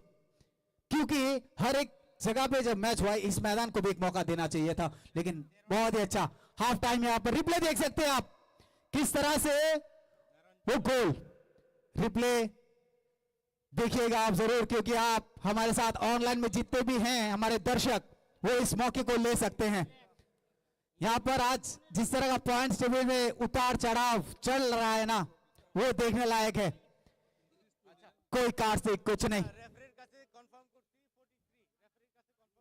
क्योंकि हर एक जगह पे जब मैच हुआ इस मैदान को भी एक मौका देना चाहिए था। लेकिन बहुत ही अच्छा हाफ टाइम, यहां पर रिप्ले देख सकते हैं आप, किस तरह से वो गोल रिप्ले देखिएगा आप जरूर, क्योंकि आप हमारे साथ ऑनलाइन में जितने भी हैं हमारे दर्शक, वो इस मौके को ले सकते हैं। यहां पर आज जिस तरह का पॉइंट्स टेबल में उतार चढ़ाव चल रहा है ना, वो देखने लायक है। कोई कार्तिक कुछ नहीं।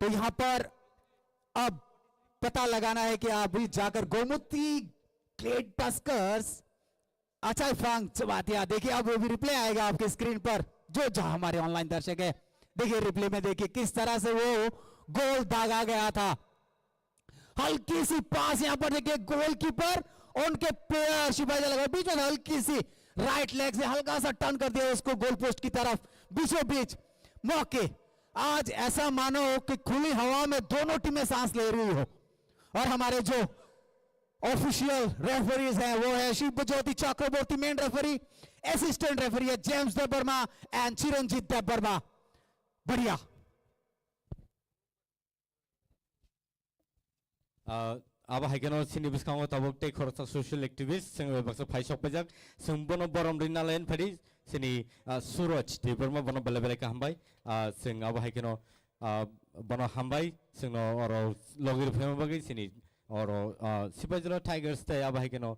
तो यहां पर अब पता लगाना है कि आप भी जाकर गोमती ग्लेड टस्कर्स अच्छा फांग चबातिया, देखिए अब वो भी रिप्ले आएगा आपके स्क्रीन पर, जो जहां हमारे ऑनलाइन दर्शक है, देखिए रिप्ले में देखिए किस तरह से वो गोल दागा गया था। हल्की सी पास यहां पर देखिए गोलकीपर उनके प्लेयर शिपाही लगा बीच में, हल्की सी राइट लेग से हल्का सा टर्न कर दिया उसको गोल पोस्ट की तरफ, बीचों बीच मौके। आज ऐसा मानो कि खुली हवा में दोनों टीमें सांस ले रही हो। और हमारे जो ऑफिशियल रेफरीज हैं वो है शिव ज्योति चक्रवर्ती मेन रेफरी, असिस्टेंट रेफरी है जेम्स देबबर्मा एंड चिरंजीत देबबर्मा। बढ़िया। अब हाइकेनो सिनि बिस्कांगो तबक टे खरसा सोशल एक्टिविस्ट जों बक्सा फाइसक बजाक जों बनो बरम रिना लाइन फरि सिनि सूरज देबबर्मा बनो बेले बेले का हमबाय जों अब हाइकेनो बनो हमबाय जोंनो और लगिर फेम बगै सिनि और सिपाजला टाइगर्स ते अब हाइकेनो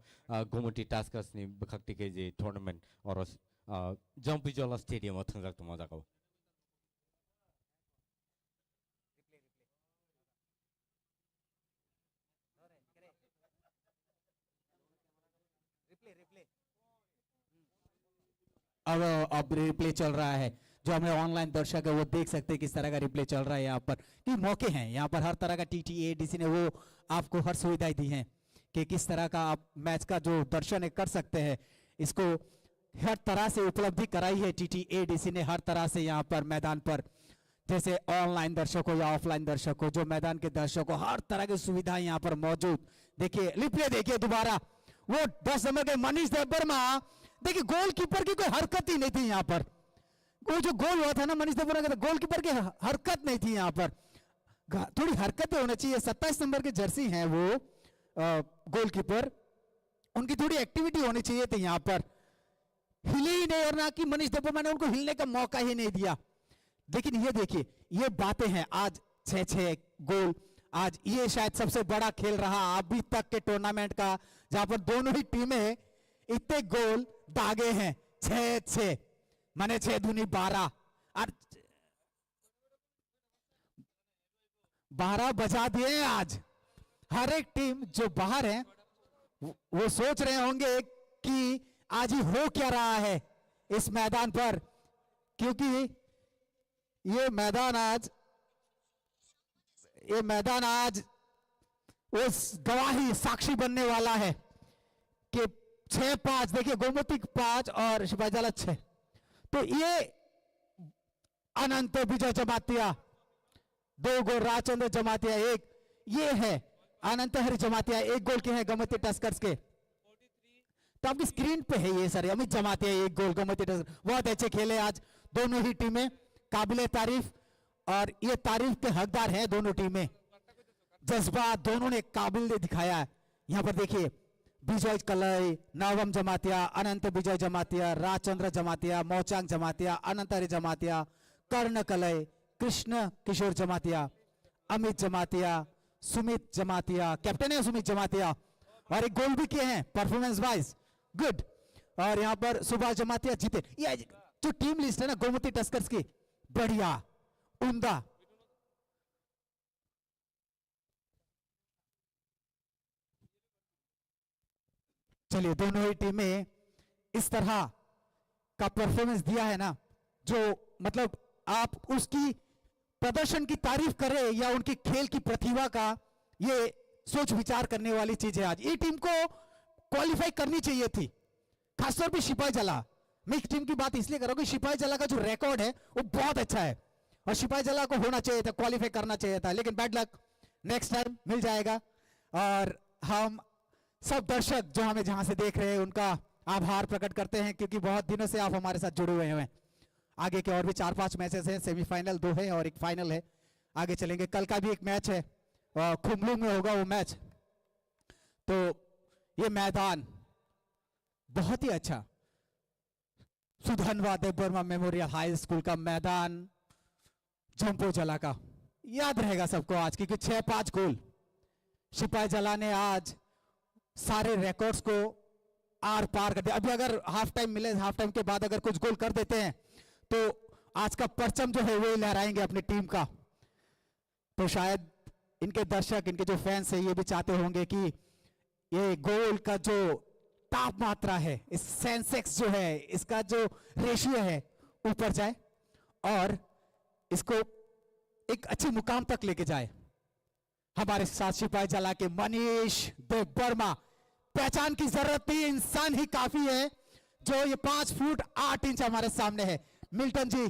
गोमती टास्कर्स नि बखकति के जे टूर्नामेंट और जम्पिजला स्टेडियम थंजाक तमा जागौ। अब रिप्ले चल रहा है, जो हमें ऑनलाइन दर्शक है वो देख सकते हैं किस तरह का रिप्ले चल रहा है। यहाँ पर कि मौके हैं, यहाँ पर हर तरह का TTADC ने वो आपको हर सुविधाएं दी हैं कि किस तरह का आप मैच का जो दर्शन है कर सकते हैं। इसको हर तरह से उपलब्धि कराई है TTADC ने, हर तरह से यहाँ पर मैदान पर, जैसे ऑनलाइन दर्शक हो या ऑफलाइन दर्शक हो, जो मैदान के दर्शक हो, हर तरह की सुविधाएं यहाँ पर मौजूद। देखिए रिप्ले देखिए दोबारा, वो 10 नंबर के मनीष देबबर्मा, देखिए गोलकीपर की कोई हरकत ही नहीं थी यहाँ पर। वो जो गोल हुआ था ना मनीष देबबर्मा का, गोलकीपर की हरकत नहीं थी यहाँ पर, थोड़ी हरकतें होनी चाहिए। 27 नंबर के जर्सी हैं वो गोलकीपर, उनकी थोड़ी एक्टिविटी होनी चाहिए थी यहाँ पर। हिले ही नहीं, और ना कि मनीष देवबर्मा ने उनको हिलने का मौका ही नहीं दिया। लेकिन ये देखिए, ये बातें हैं। आज 6-6 गोल, आज ये शायद सबसे बड़ा खेल रहा अभी तक के टूर्नामेंट का, जहां पर दोनों ही टीमें इतने गोल दागे हैं। 6-6 माने 6 दूनी 12, और 12 बजा दिए आज। हर एक टीम जो बाहर है वो सोच रहे होंगे कि आज ही हो क्या रहा है इस मैदान पर, क्योंकि ये मैदान आज उस गवाही साक्षी बनने वाला है कि 6-5, देखिए गोमती 5 और शिपाईजाला 6। तो ये अनंत विजय जमातिया 2 गोल, राजचंद्र जमातिया 1, ये है अनंत हरि जमातिया 1 गोल के हैं गोमती टस्कर्स के। तो आपकी स्क्रीन पे है ये सर, अमित जमातिया 1 गोल गोमती टस्कर्स। बहुत अच्छे खेले आज दोनों ही टीमें, काबिले तारीफ, और ये तारीफ के हकदार हैं दोनों टीमें। जज्बा दोनों ने काबिल दिखाया है। यहां पर देखिए, विजय कलई, नवम जमातिया, अनंत विजय जमातिया, राजचंद्र जमातिया, मोचांग जमातिया, अनंत हरि जमातिया, कर्ण कलई, कृष्ण किशोर जमातिया, अमित जमातिया, सुमित जमातिया, कैप्टन है सुमित जमातिया, और एक गोल भी किए हैं परफॉर्मेंस वाइज, गुड। और यहां पर सुभाष जमातिया जीते। ये जो टीम लिस्ट है ना गोमती टस्कर्स की, बढ़िया, उम्दा। चलिए, दोनों ही टीमें इस तरह का परफॉर्मेंस दिया है ना, जो मतलब आप उसकी प्रदर्शन की तारीफ करें या उनकी खेल की प्रतिभा का, ये सोच विचार करने वाली चीज है। आज ये टीम को क्वालिफाई करनी चाहिए थी, खासतौर पे शिपाईजाला। मैं एक टीम की बात इसलिए कर रहा हूं कि शिपाईजाला का जो रिकॉर्ड है वो बहुत अच्छा है, और शिपाईजाला को होना चाहिए था, क्वालिफाई करना चाहिए था, लेकिन बैड लक, नेक्स्ट टाइम मिल जाएगा। और हम सब दर्शक जो हमें जहां से देख रहे हैं उनका आभार प्रकट करते हैं, क्योंकि बहुत दिनों से आप हमारे साथ जुड़े हुए हैं। आगे के और भी 4-5 मैचेस हैं, सेमीफाइनल 2 है और एक फाइनल है, आगे चलेंगे। कल का भी एक मैच है, खुमलुंग में होगा वो मैच। तो ये मैदान बहुत ही अच्छा, Sudhanva Debbarma memorial high school का मैदान जंपोजला का, याद रहेगा सबको आज, क्योंकि 6-5 गोल शिपाईजाला ने आज सारे रिकॉर्ड्स को आर पार कर दिया। अभी अगर हाफ टाइम मिले, हाफ टाइम के बाद अगर कुछ गोल कर देते हैं तो आज का परचम जो है वो लहराएंगे अपनी टीम का। तो शायद इनके दर्शक, इनके जो फैंस हैं, ये भी चाहते होंगे कि ये गोल का जो तापमात्रा है, इस सेंसेक्स जो है, इसका जो रेशियो है ऊपर जाए और इसको एक अच्छे मुकाम तक लेके जाए। हमारे साथ शिपाईजाला के मनीष देवबर्मा, पहचान की जरूरत नहीं, इंसान ही काफी है, जो ये 5 फुट 8 इंच हमारे सामने है। Milton ji,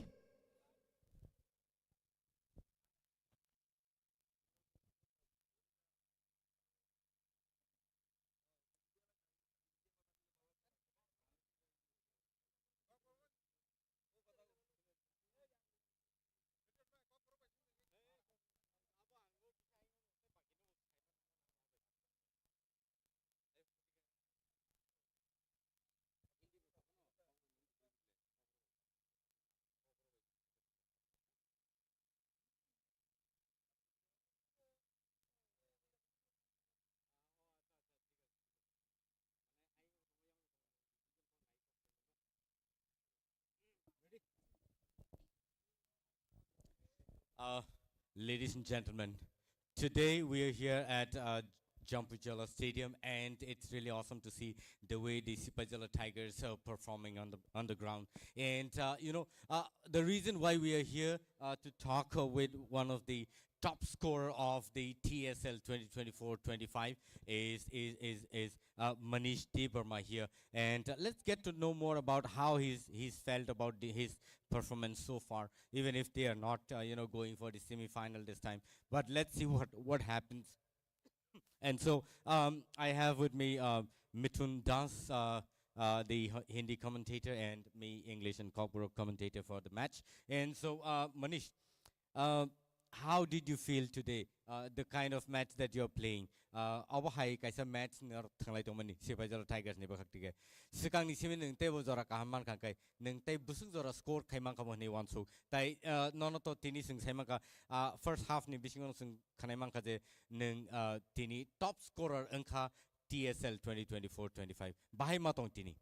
Ladies and gentlemen, today we are here at Jampujala Stadium, and it's really awesome to see the way the Sipajala Tigers are performing on the ground. And the reason why we are here to talk with one of the top scorer of the TSL 2024-25 is Manish Debarma here, and let's get to know more about how he's felt about his performance so far, even if they are not going for the semi-final this time. But let's see what happens. And so I have with me Mithun Das, the Hindi commentator, and me, English and Cockburg commentator for the match. And so Manish, how did you feel today? The kind of match that you're playing. Abo hai kaisa match ngar thanglai tongmani Sipajala Tigers ni bakhaktige. Sikang ni simin nung te bo zora kahaman kangkai nung te busuk zora score kaimang kamo ni wansu. Tai nono to tini sing saimang ka first half ni bisingon sing kanaimang ka je nung tini top scorer engka TSL 2024-25. Bahai matong tini.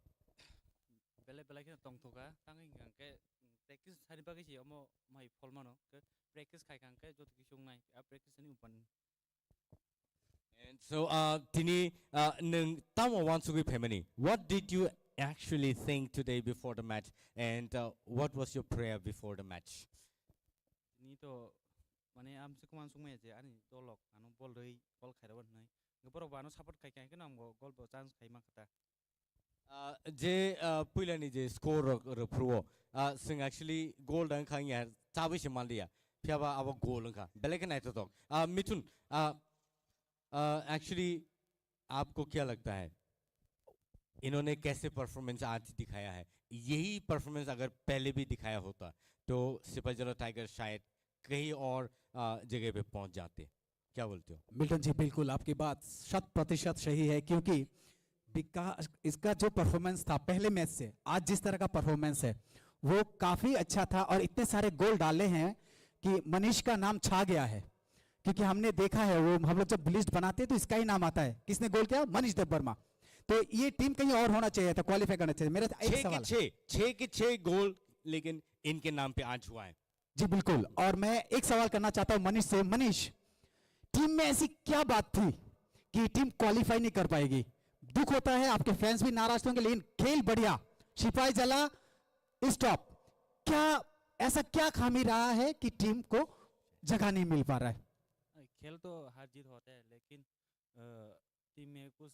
Bela kena tong toka tangi ngangke practice hari pagi sih omo mai polmano ke practice kai ngangke jod kisung nai practice ni umpan. And so tini nung tamo wansu gi pemani. What did you actually think today before the match, and what was your prayer before the match? Ni to mane am sekuman sungme je ani dolok anu bol rei bol khai rawan nai. Ngeporo bano support kai kai kenam go gol bo chance kai makata. Je puilani je score repro sing actually goal dan khang ya chabi simandia phiaba abo goal ka belek nai to tok Mithun actually आपको क्या लगता है इन्होंने कैसे performance आज दिखाया है यही परफॉर्मेंस अगर पहले भी दिखाया होता तो सिपाहीजला टाइगर शायद कहीं और जगह पे पहुंच जाते क्या बोलते हो मिल्टन जी बिल्कुल आपकी बात 100% सही है क्योंकि इसका जो परफॉर्मेंस था पहले मैच से आज जिस तरह का परफॉर्मेंस है वो काफी अच्छा था और इतने सारे गोल डाले हैं कि मनीष का नाम छा गया है क्योंकि हमने देखा है वो हम लोग जब लिस्ट बनाते हैं तो इसका ही नाम आता है किसने गोल किया मनीष देववर्मा तो ये टीम कहीं और होना चाहिए था क्वालिफाई करना चाहिए मेरा एक सवाल छह के छह गोल लेकिन इनके नाम पे आज हुआ है जी बिल्कुल और मैं एक सवाल करना चाहता हूं मनीष से मनीष टीम में ऐसी क्या बात थी कि टीम क्वालिफाई नहीं कर पाएगी दुख होता है आपके फैंस भी नाराज होंगे लेकिन खेल बढ़िया सिपाहीजला स्टॉप क्या ऐसा क्या खामी रहा है कि टीम को जगह नहीं मिल पा रहा है खेल तो हार जीत होता है लेकिन टीम में कुछ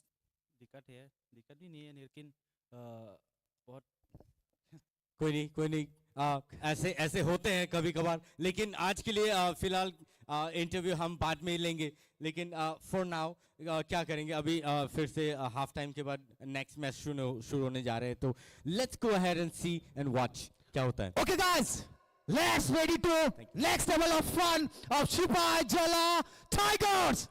दिक्कत भी नहीं है लेकिन बहुत कोई नहीं ऐसे होते हैं कभी कभार लेकिन आज के लिए फिलहाल इंटरव्यू हम बाद में ही लेंगे लेकिन फॉर नाउ क्या करेंगे अभी फिर से हाफ टाइम के बाद नेक्स्ट मैच शुरू होने जा रहे हैं तो let's go ahead and see and watch क्या होता है okay guys let's ready to next level of fun of Sepahijala tigers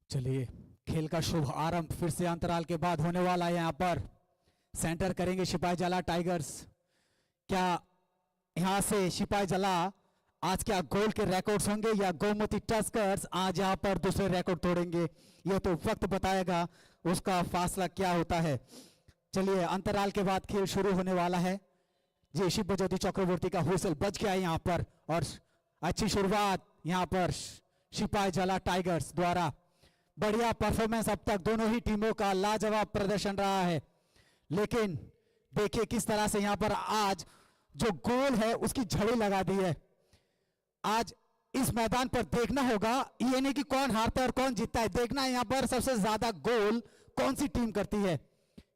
चलिए खेल का शुभ आरंभ फिर से अंतराल के बाद होने वाला है यहाँ पर सेंटर करेंगे सिपाहीजला टाइगर्स क्या यहाँ से सिपाहीजला आज क्या गोल के रिकॉर्ड्स होंगे या गोमती टस्कर्स आज यहाँ पर दूसरे रिकॉर्ड तोड़ेंगे यह तो वक्त बताएगा उसका फासला क्या होता है चलिए अंतराल के बाद खेल शुरू होने वाला है जी शिव ज्योति चक्रवर्ती का हुइसल बज गया है यहाँ पर और अच्छी शुरुआत यहाँ पर सिपाहीजला टाइगर्स द्वारा बढ़िया परफॉर्मेंस अब तक दोनों ही टीमों का लाजवाब प्रदर्शन रहा है लेकिन देखिए किस तरह से यहां पर आज जो गोल है उसकी झड़ी लगा दी है आज इस मैदान पर देखना होगा, ये नहीं कि कौन हारता है और कौन जीतता है, देखना है यहां पर सबसे ज्यादा गोल कौन सी टीम करती है।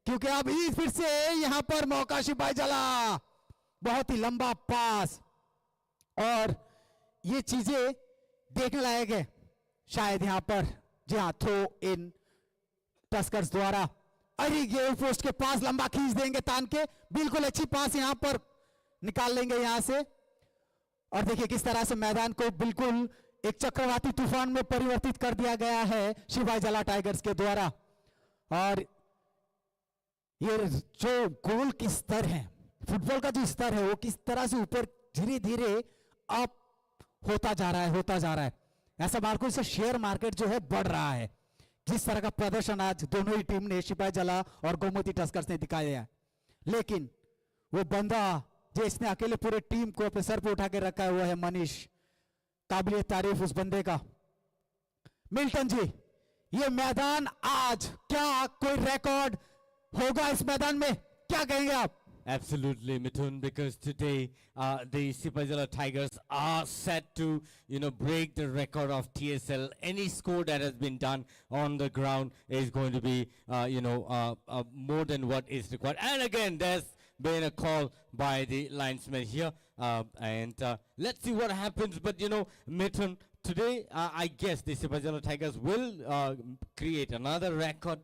क्योंकि अब फिर से यहां पर मौका सिपाही जला, बहुत ही लंबा पास, और ये चीजें देखने लायक है शायद यहां पर। जी हाँ, थ्रो इन टस्कर्स द्वारा। अरे ये पोस्ट के पास लंबा खींच देंगे तान के, बिल्कुल अच्छी पास यहां पर निकाल लेंगे यहां से। और देखिए किस तरह से मैदान को बिल्कुल एक चक्रवाती तूफान में परिवर्तित कर दिया गया है शिवाई जला टाइगर्स के द्वारा। और ये जो गोल की स्तर है, फुटबॉल का जो स्तर है, वो किस तरह से ऊपर धीरे धीरे अप होता जा रहा है, होता जा रहा है। ऐसा मार्को से शेयर मार्केट जो है बढ़ रहा है। जिस तरह का प्रदर्शन आज दोनों ही टीम ने, सिपाही जला और गोमती टस्कर्स ने दिखाया है, लेकिन वो बंदा जिसने अकेले पूरे टीम को अपने सर पे उठा के रखा है वो है मनीष। काबिलियत तारीफ उस बंदे का। मिल्टन जी, ये मैदान आज क्या कोई रिकॉर्ड होगा इस मैदान में, क्या कहेंगे आप? Absolutely, Mithun, because today the Sipajala Tigers are set to, break the record of TSL. Any score that has been done on the ground is going to be, more than what is required. And again, there's been a call by the linesman here. And let's see what happens. But, Mithun, today, I guess the Sipajala Tigers will create another record.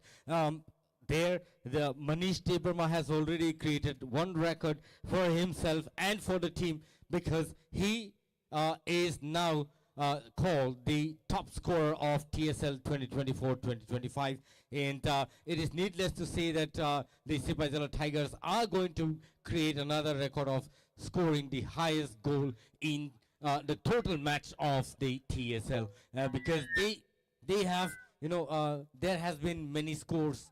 There, the Manish Debarma has already created one record for himself and for the team, because he is now called the top scorer of TSL 2024-2025. And it is needless to say that the Sipajala Tigers are going to create another record of scoring the highest goal in the total match of the TSL, because they have, there has been many scores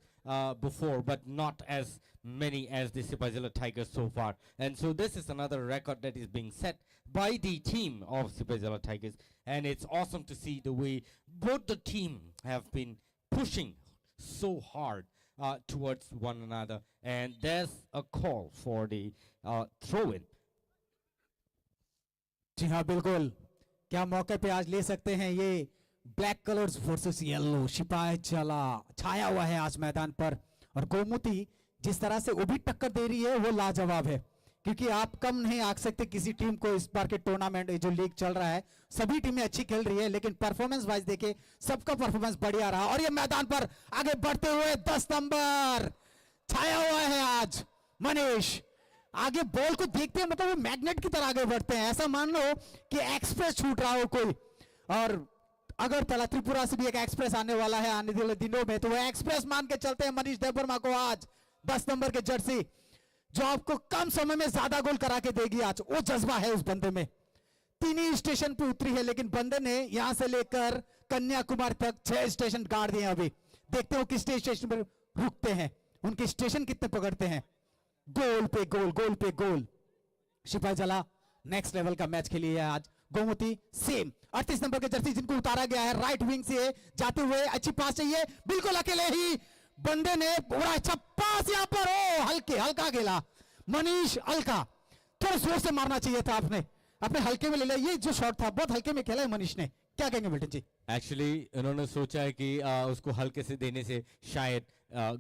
before, but not as many as the Sipajala Tigers so far. And so this is another record that is being set by the team of Sipajala Tigers. And it's awesome to see the way both the team have been pushing so hard towards one another. And there's a call for the throw-in. जी हाँ बिल्कुल, क्या मौके पे आज ले सकते हैं ये ब्लैक कलर्स वर्सेस येलो। सिपाही जला छाया हुआ है आज मैदान पर, और गोमती जिस तरह से वो भी टक्कर दे रही है वो लाजवाब है। क्योंकि आप कम नहीं आंक सकते किसी टीम को इस बार के टूर्नामेंट, जो लीग चल रहा है, सभी टीमें अच्छी खेल रही है, लेकिन परफॉर्मेंस वाइज देखे सबका परफॉर्मेंस बढ़िया रहा। और ये मैदान पर आगे बढ़ते हुए 10 नंबर छाया हुआ है आज मनीष। आगे बॉल को देखते हैं, मतलब वो मैग्नेट की तरह आगे बढ़ते हैं। ऐसा मान लो कि एक्सप्रेस छूट रहा हो कोई, और अगर तला त्रिपुरा से भी एक एक्सप्रेस आने वाला है आने वाले दिनों में, तो वो एक्सप्रेस मान के चलते हैं मनीष देबर्मा को आज 10 नंबर के जर्सी, जो आपको कम समय में ज्यादा गोल करा के देगी। आज वो जज्बा है उस बंदे में। 3 ही स्टेशन पे उतरी है, लेकिन बंदे ने यहां से लेकर कन्याकुमारी तक 6 स्टेशन गाड़ दिए। अभी देखते हो किस स्टेशन पर रुकते हैं, उनके स्टेशन कितने पकड़ते हैं। गोल पे गोल, गोल पे गोल। सिपाही जला नेक्स्ट लेवल का मैच खेली है आज। गोमती सेम 38 नंबर के जर्सी जिनको उतारा गया है, राइट विंग से जाते हुए अच्छी पास चाहिए, बिल्कुल अकेले ही बंदे ने बड़ा अच्छा पास यहां पर। ओ हल्का खेला मनीष, हल्का, थोड़ा जोर से मारना चाहिए था आपने, अपने हल्के में ले लिया। ये जो शॉट था बहुत हल्के में खेला है मनीष ने। क्या कहेंगे बेटे जी? एक्चुअली उन्होंने सोचा है कि उसको हल्के से देने से शायद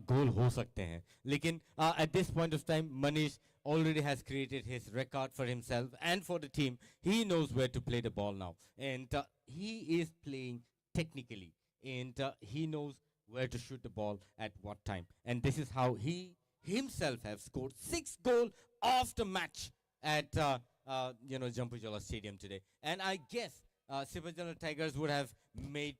गोल हो सकते हैं, लेकिन at this point of time Manish already has created his record for himself and for the team. He knows where to play the ball now, and he is playing technically, and he knows where to shoot the ball at what time. And this is how he himself have scored 6 goals of the match at Jampujala Stadium today. And I guess Sipajala Tigers would have made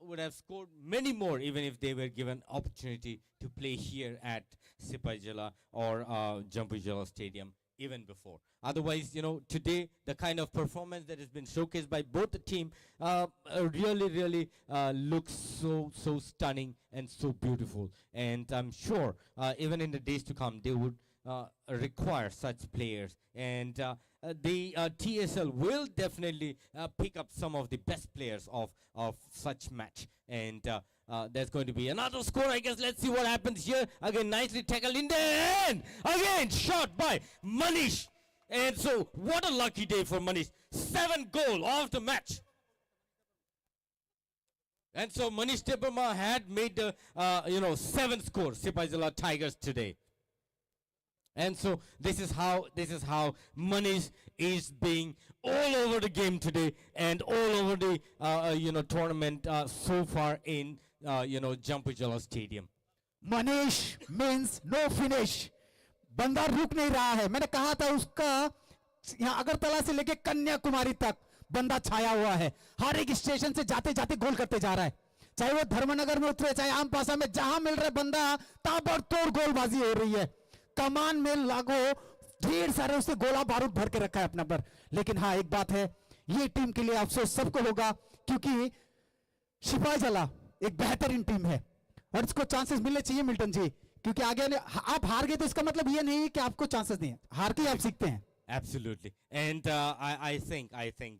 would have scored many more even if they were given opportunity to play here at Sipajala or Jampujala Stadium even before. Otherwise, today the kind of performance that has been showcased by both the team really looks so stunning and so beautiful. And I'm sure even in the days to come they would require such players, and the TSL will definitely pick up some of the best players of such match. And there's going to be another score, I guess. Let's see what happens here. Again, nicely tackled in the end. Again, shot by Manish. And so, what a lucky day for Manish. 7th goal of the match. And so Manish Debarma had made the 7th score, Sipaijala Tigers today. And so this is how Manish is being all over the game today and all over the tournament so far in Jampujala Stadium. Manish means no finish, बंदा रुक नहीं रहा है. मैंने कहा था उसका यहाँ अगरतला से लेके कन्याकुमारी तक बंदा छाया हुआ है. हर एक स्टेशन से जाते जाते गोल करते जा रहा है, चाहे वो धर्मनगर में उतरे चाहे आमपासा में, जहां मिल रहा है बंदा ताबड़तोड़ गोलबाजी हो रही है. कमान में लागो ढेर सारे उससे गोला बारूद भर के रखा है अपना पर. लेकिन हाँ एक बात है, ये टीम के लिए अफसोस सबको होगा क्योंकि सिपाहीजला एक बेहतरीन टीम है और इसको चांसेस मिलने चाहिए मिल्टन जी, क्योंकि आगे आप हार गए तो इसका मतलब ये नहीं है कि आपको चांसेस नहीं है, हार के आप सीखते हैं. Absolutely. And I think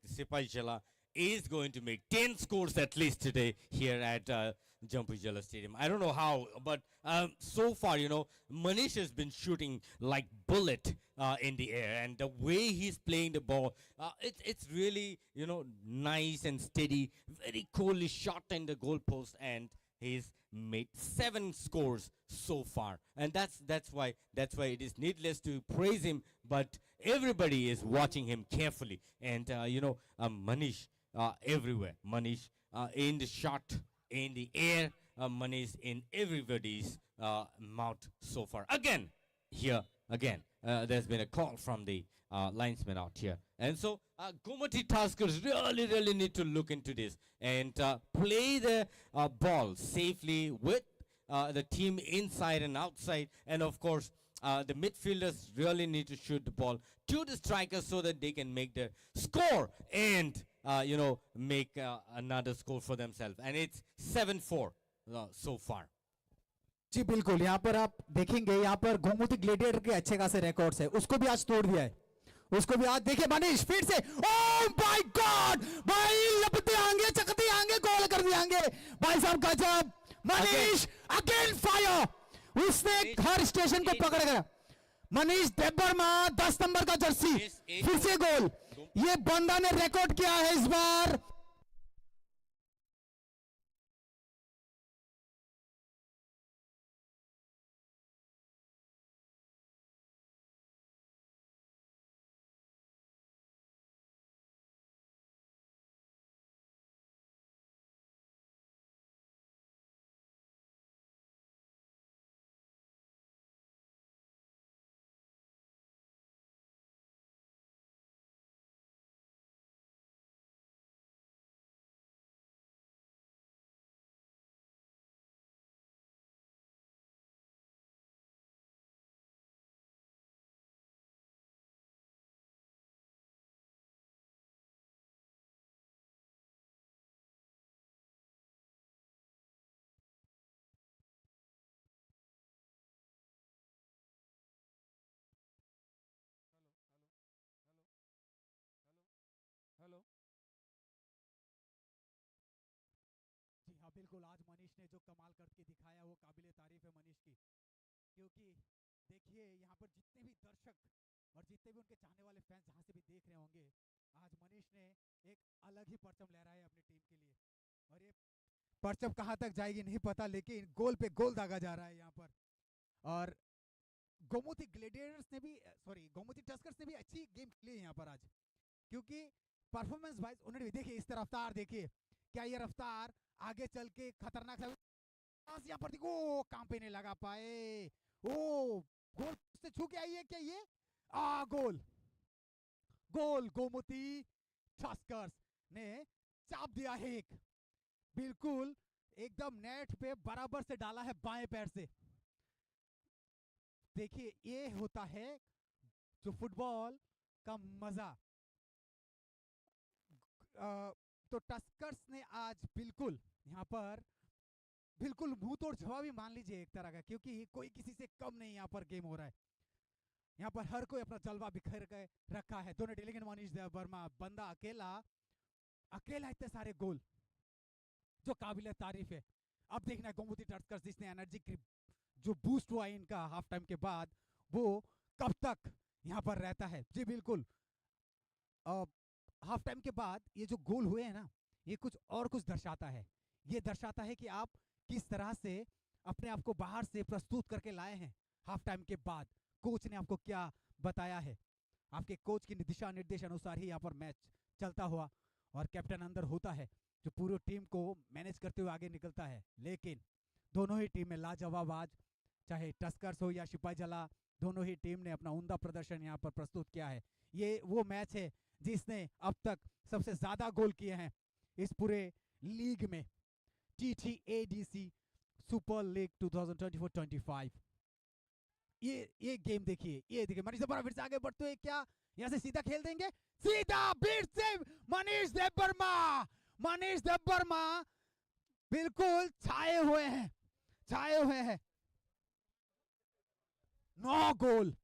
Sipaijala is going to make 10 scores at least today here at Jampujala Stadium. I don't know how, but so far, Manish has been shooting like bullet in the air. And the way he's playing the ball, it's really, nice and steady, very coolly shot in the goalpost, and he's made 7 scores so far, and that's why it is needless to praise him, but everybody is watching him carefully. And Manish everywhere, Manish in the shot, in the air, Manish in everybody's mouth so far. Again, there's been a call from the linesman out here. And so Gomati Tuskers really need to look into this and play the ball safely with the team inside and outside. And of course, the midfielders really need to shoot the ball to the strikers so that they can make their score and, make another score for themselves. And it's 7-4 so far. जी बिल्कुल, यहाँ पर आप देखेंगे यहाँ पर Gomti gladiator के अच्छे खासे रिकॉर्ड्स है, उसको भी आज तोड़ दिया है. उसको भी आज देखिए मनीष फिर से, ओह माय गॉड भाई, लपते आएंगे चकते आएंगे गोल कर दिएंगे भाई साहब, गजब. मनीष अगेन फायर, उसने हर स्टेशन को पकड़ गया. मनीष देबबर्मा 10 नंबर का जर्सी, फिर से गोल. ये बंदा ने रिकॉर्ड किया है इस बार. हेलो जी हाँ बिल्कुल, आज मनीष ने जो कमाल करके दिखाया वो काबिले तारीफ है मनीष की, क्योंकि देखिए यहाँ पर जितने भी दर्शक और जितने भी उनके चाहने वाले फैंस जहाँ से भी देख रहे होंगे, आज मनीष ने एक अलग ही परचम लहराया है अपनी टीम के लिए. और ये परचम कहाँ तक जाएगी नहीं पता, लेकिन गोल पे गोल दागा जा रहा है यहाँ पर. और गोमती ग्लेडिएटर्स ने भी, गोमती टस्कर्स ने भी अच्छी गेम खेली है यहाँ पर आज, क्योंकि परफॉर्मेंस वाइज उन्होंने भी देखिए इस रफ्तार, देखिए क्या ये रफ्तार आगे चल के खतरनाक यहाँ पर देखो, काम पे नहीं लगा पाए. ओ गोल से छू के आई है क्या ये, गोल गोल. गोमती टस्कर्स ने चाप दिया है एक, बिल्कुल एकदम नेट पे बराबर से डाला है बाएं पैर से. देखिए ये होता है जो फुटबॉल का मजा. तो टस्कर्स ने आज बिल्कुल यहाँ पर बिल्कुल मुंह तोड़ जवाब ही मान लीजिए एक तरह का, क्योंकि कोई किसी से कम नहीं यहाँ पर गेम हो रहा है. यहाँ पर हर कोई अपना जलवा बिखेर के रखा है. दोनों डेलीगेट मनीष देबबर्मा, बंदा अकेला इतने सारे गोल, जो काबिल तारीफ है. अब देखना है गोमती टस्कर्स जिसने एनर्जी जो बूस्ट हुआ इनका हाफ टाइम के बाद, वो कब तक यहाँ पर रहता है. जी बिल्कुल, हाफ टाइम के बाद ये जो गोल हुए हैं ना, ये कुछ दर्शाता है। ये दर्शाता है कि आप किस तरह से अपने आप को बाहर से प्रस्तुत करके लाए हैं। हाफ टाइम के बाद कोच ने आपको क्या बताया है, आपके कोच की दिशा निर्देश अनुसार ही यहाँ पर मैच चलता हुआ, और कैप्टन अंदर होता है जो पूरी टीम को मैनेज करते हुए आगे निकलता है। लेकिन दोनों ही टीम में लाजवाब आज, चाहे टस्कर्स हो या सिपाही जला, दोनों ही टीम ने अपना उम्दा प्रदर्शन यहाँ पर प्रस्तुत किया है। ये वो मैच है जिसने अब तक सबसे ज्यादा गोल किए हैं इस पूरे लीग में, TTADC सुपर लीग 2024-25। ये गेम देखिए, ये देखिए मनीष देवबर्मा फिर से आगे बढ़ते हुए, क्या यहाँ से सीधा खेल देंगे, सीधा बीट से मनीष देवबर्मा। मनीष देवबर्मा बिल्कुल छाए हुए हैं, छाए हुए हैं। 9 गोल,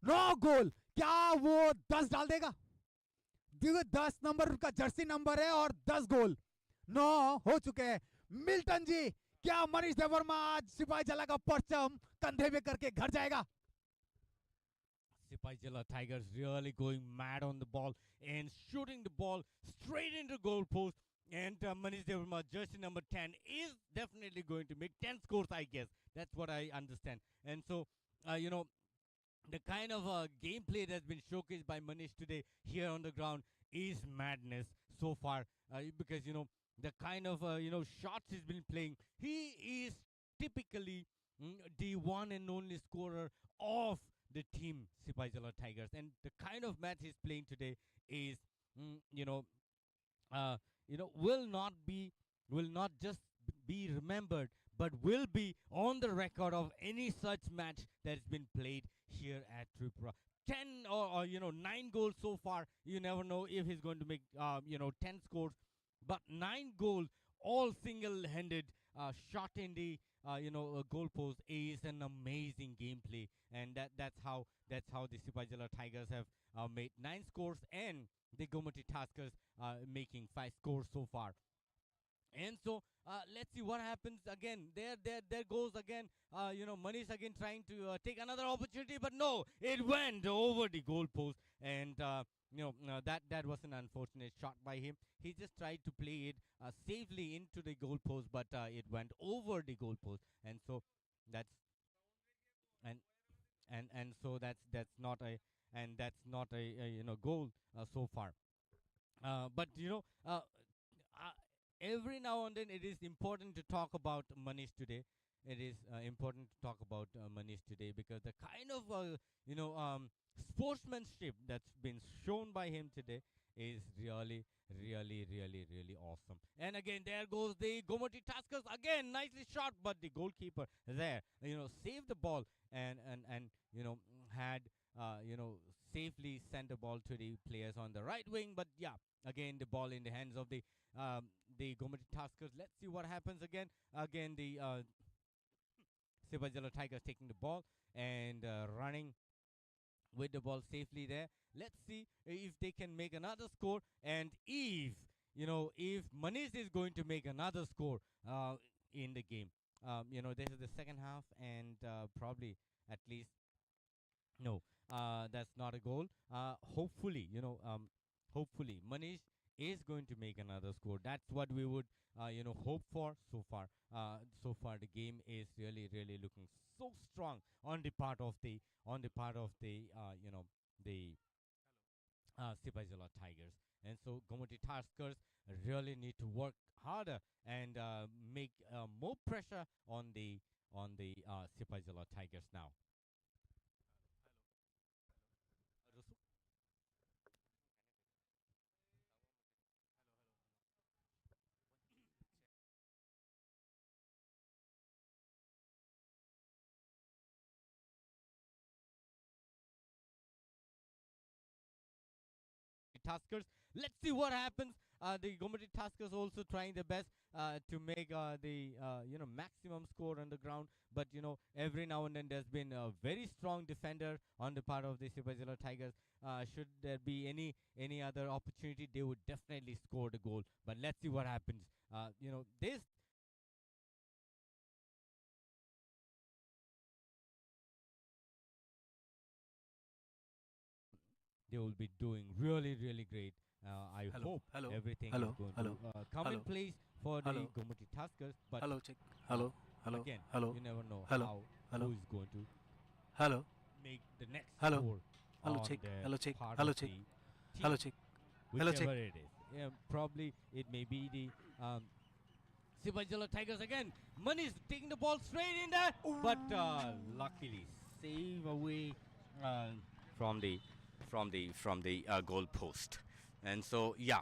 9 गोल, क्या वो 10 डाल देगा? 10 नंबर उनका जर्सी नंबर है और 10 गोल 9 हो चुके हैं। मिल्टन जी, क्या मनीष देवबर्मा आज सिपाही जला का परचम कंधे में करके घर जाएगा? Sipajala Tigers really going mad on the ball and shooting the ball straight into goal post. And Manish Devarma, jersey number 10, is definitely going to make 10 scores, I guess. That's what I understand. And so, the kind of gameplay that's been showcased by Manish today here on the ground is madness so far. Because, the kind of, shots he's been playing, he is typically the one and only scorer of the team Sipaijala Tigers, and the kind of match he's playing today is, mm, you know, will not just be remembered, but will be on the record of any such match that's been played here at Tripura. 10 or 9 goals so far. You never know if he's going to make 10 scores, but 9 goals, all single-handed, shot in the goal post, is an amazing gameplay, and that's how the Sipajala Tigers have made 9 scores, and the Gomati Taskers making 5 scores so far. And so let's see what happens again. There goes again. Manish again trying to take another opportunity, but no, it went over the goalpost, and that was an unfortunate shot by him. He just tried to play it safely into the goalpost, but it went over the goalpost, and so that's and and so that's not a goal so far. But every now and then it is important to talk about Manish today. It is important to talk about Manish today because the kind of sportsmanship that's been shown by him today is really, really, really, really awesome. And again, there goes the Gomati Taskers again, nicely shot, but the goalkeeper there, saved the ball and had safely sent the ball to the players on the right wing. But yeah, again the ball in the hands of the Gomati Taskers. Let's see what happens again. Again, the Sipajala Tigers taking the ball and running with the ball safely there. Let's see if they can make another score, and if Manish is going to make another score in the game. This is the second half, and probably at least no, that's not a goal. Hopefully, Manish is going to make another score. That's what we would, hope for so far. So far, the game is really, really looking so strong on the part of the Sipajala Tigers. And so Gomati Taskers really need to work harder and make more pressure on the Sipajala Tigers now. Taskers. Let's see what happens. The Gomati Taskers also trying their best to make the maximum score on the ground, but every now and then there's been a very strong defender on the part of the Sipajala Tigers. Should there be any other opportunity, they would definitely score the goal. But let's see what happens. This they will be doing really, really great I Hello, hope hello, everything hello, is going hello, to come in hello, place for hello, the Gomati Tuskers. But hello, check. Hello, hello, again, hello, you never know hello, how hello, who is going to hello, make the next hello, score hello, on check. their Hello, check. part Hello, of check. the Hello, team, check. Hello, check. whichever it is. Yeah, probably it may be the Sipajala Tigers again. Manish taking the ball straight in there, but luckily save away from the goal post. And so yeah,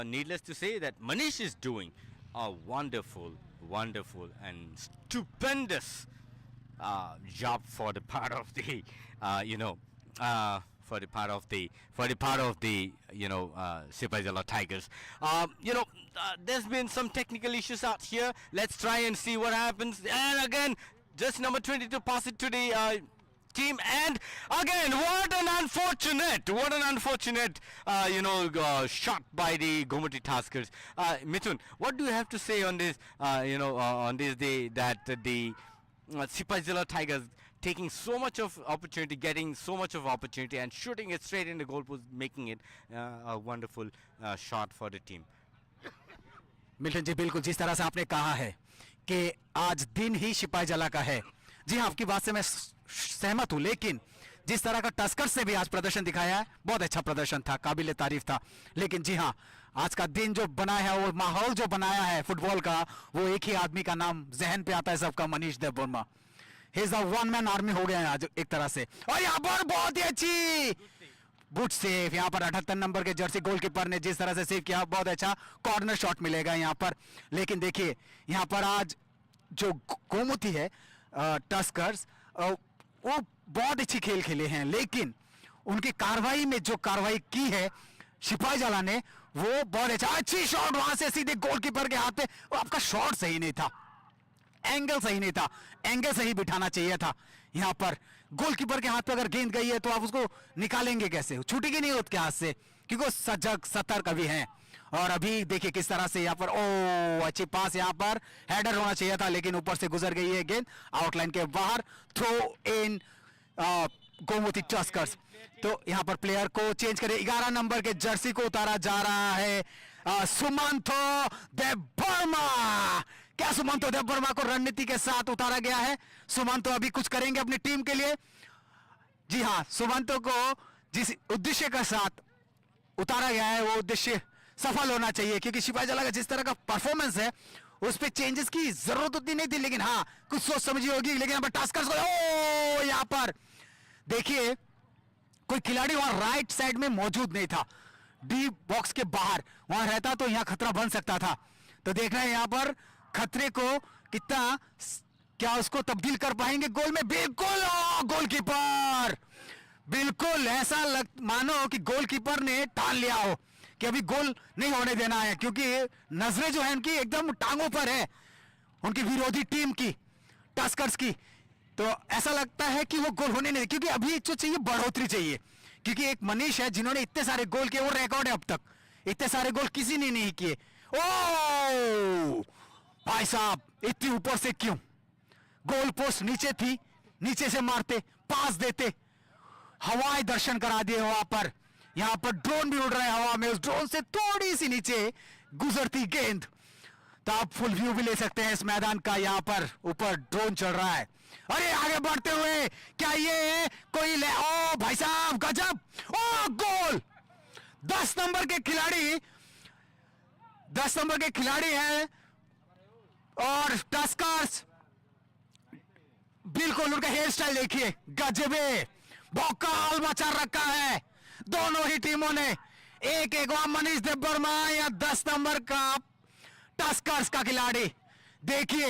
needless to say that Manish is doing a wonderful and stupendous job for the part of the Sipajala Tigers. There's been some technical issues out here. Let's try and see what happens. And again, just number 22 pass it to the team, and again, what an unfortunate shot by the Gomati Tuskers. Mithun, what do you have to say on this? On this day that the Sipajala Tigers taking so much of opportunity, getting so much of opportunity, and shooting it straight in the goalpost, making it a wonderful shot for the team. Milton ji, बिल्कुल जिस तरह से आपने कहा है कि आज दिन ही सिपाही जला का है, जी हाँ, आपकी बात से मैं सहमत हूं, लेकिन जिस तरह का टस्कर्स से भी आज प्रदर्शन दिखाया है, बहुत अच्छा प्रदर्शन था, काबिले तारीफ था। लेकिन जी हाँ, आज का दिन जो बना है, वो माहौल जो बनाया है फुटबॉल का, वो एक ही आदमी का नाम जहन पे आता है सबका, Manish Debbarma. He is the one man army हो गया है आज एक तरह से। और यहाँ पर बहुत ही अच्छी गुड सेव, यहाँ पर 78 नंबर के जर्सी गोलकीपर ने जिस तरह से सेव किया, बहुत अच्छा कॉर्नर शॉट मिलेगा यहाँ पर। लेकिन देखिए यहाँ पर आज जो गोमती है टस्कर्स, वो बहुत अच्छी खेल खेले हैं, लेकिन उनकी कार्रवाई में जो कार्रवाई की है सिपाही जला ने, वो बहुत अच्छा, अच्छी शॉट वहां से सीधे गोलकीपर के हाथ पे। वो आपका शॉट सही नहीं था, एंगल सही नहीं था, एंगल सही बिठाना चाहिए था। यहाँ पर गोलकीपर के हाथ पे अगर गेंद गई है तो आप उसको निकालेंगे कैसे, छूटेगी नहीं उसके हाथ से, क्योंकि वो सजग सतर्क अभी हैं। और अभी देखिए किस तरह से यहाँ पर, ओ अच्छी पास, यहाँ पर हेडर होना चाहिए था, लेकिन ऊपर से गुजर गई है गेंद आउटलाइन के बाहर। Throw in Gomti Tuskers. तो यहाँ पर प्लेयर को चेंज करे, 11 नंबर के जर्सी को उतारा जा रहा है सुमंतो देवबर्मा। क्या सुमंतो देवबर्मा को रणनीति के साथ उतारा गया है? सुमंतो अभी कुछ करेंगे अपनी टीम के लिए। जी हाँ, सुमंतो को जिस उद्देश्य के साथ उतारा गया है, वो उद्देश्य सफल होना चाहिए, क्योंकि सिपाही जला का जिस तरह का परफॉर्मेंस है, उस पे चेंजेस की जरूरत उतनी नहीं थी, लेकिन हाँ कुछ सोच समझी होगी। लेकिन यहाँ पर टास्कर्स को, ओ यहाँ पर देखिए कोई खिलाड़ी वहां राइट साइड में मौजूद नहीं था, डी बॉक्स के बाहर वहां रहता तो यहाँ खतरा बन सकता था। तो देख रहे हैं यहाँ पर खतरे को कितना, क्या उसको तब्दील कर पाएंगे गोल में? बिल्कुल, गोलकीपर, बिल्कुल ऐसा मानो कि गोलकीपर ने ठान लिया हो कि अभी गोल नहीं होने देना है, क्योंकि नजरें जो है उनकी एकदम टांगों पर है, उनकी विरोधी टीम की, टस्कर्स की। तो ऐसा लगता है कि वो गोल होने नहीं, क्योंकि अभी जो चाहिए बढ़ोतरी चाहिए, क्योंकि एक मनीष है जिन्होंने इतने सारे गोल किए, वो रिकॉर्ड है अब तक, इतने सारे गोल किसी ने नहीं किए। ओ भाई साहब, इतनी ऊपर से क्यों? गोल पोस्ट नीचे थी, नीचे से मारते, पास देते, हवाई दर्शन करा दिए वहां पर। यहां पर ड्रोन भी उड़ रहा है हवा में, उस ड्रोन से थोड़ी सी नीचे गुजरती गेंद। तो आप फुल व्यू भी ले सकते हैं इस मैदान का, यहां पर ऊपर ड्रोन चल रहा है। अरे आगे बढ़ते हुए, क्या ये कोई ले, ओ भाई साहब गजब, ओ गोल! 10 नंबर के खिलाड़ी, 10 नंबर के खिलाड़ी हैं, और टस्कर्स बिल्कुल, उनका हेयर स्टाइल देखिए, गजबे, भौकाल मचा रखा है दोनों ही टीमों ने। एक वहां मनीष देवबर्मा या 10 नंबर का टस्कर्स का खिलाड़ी, देखिए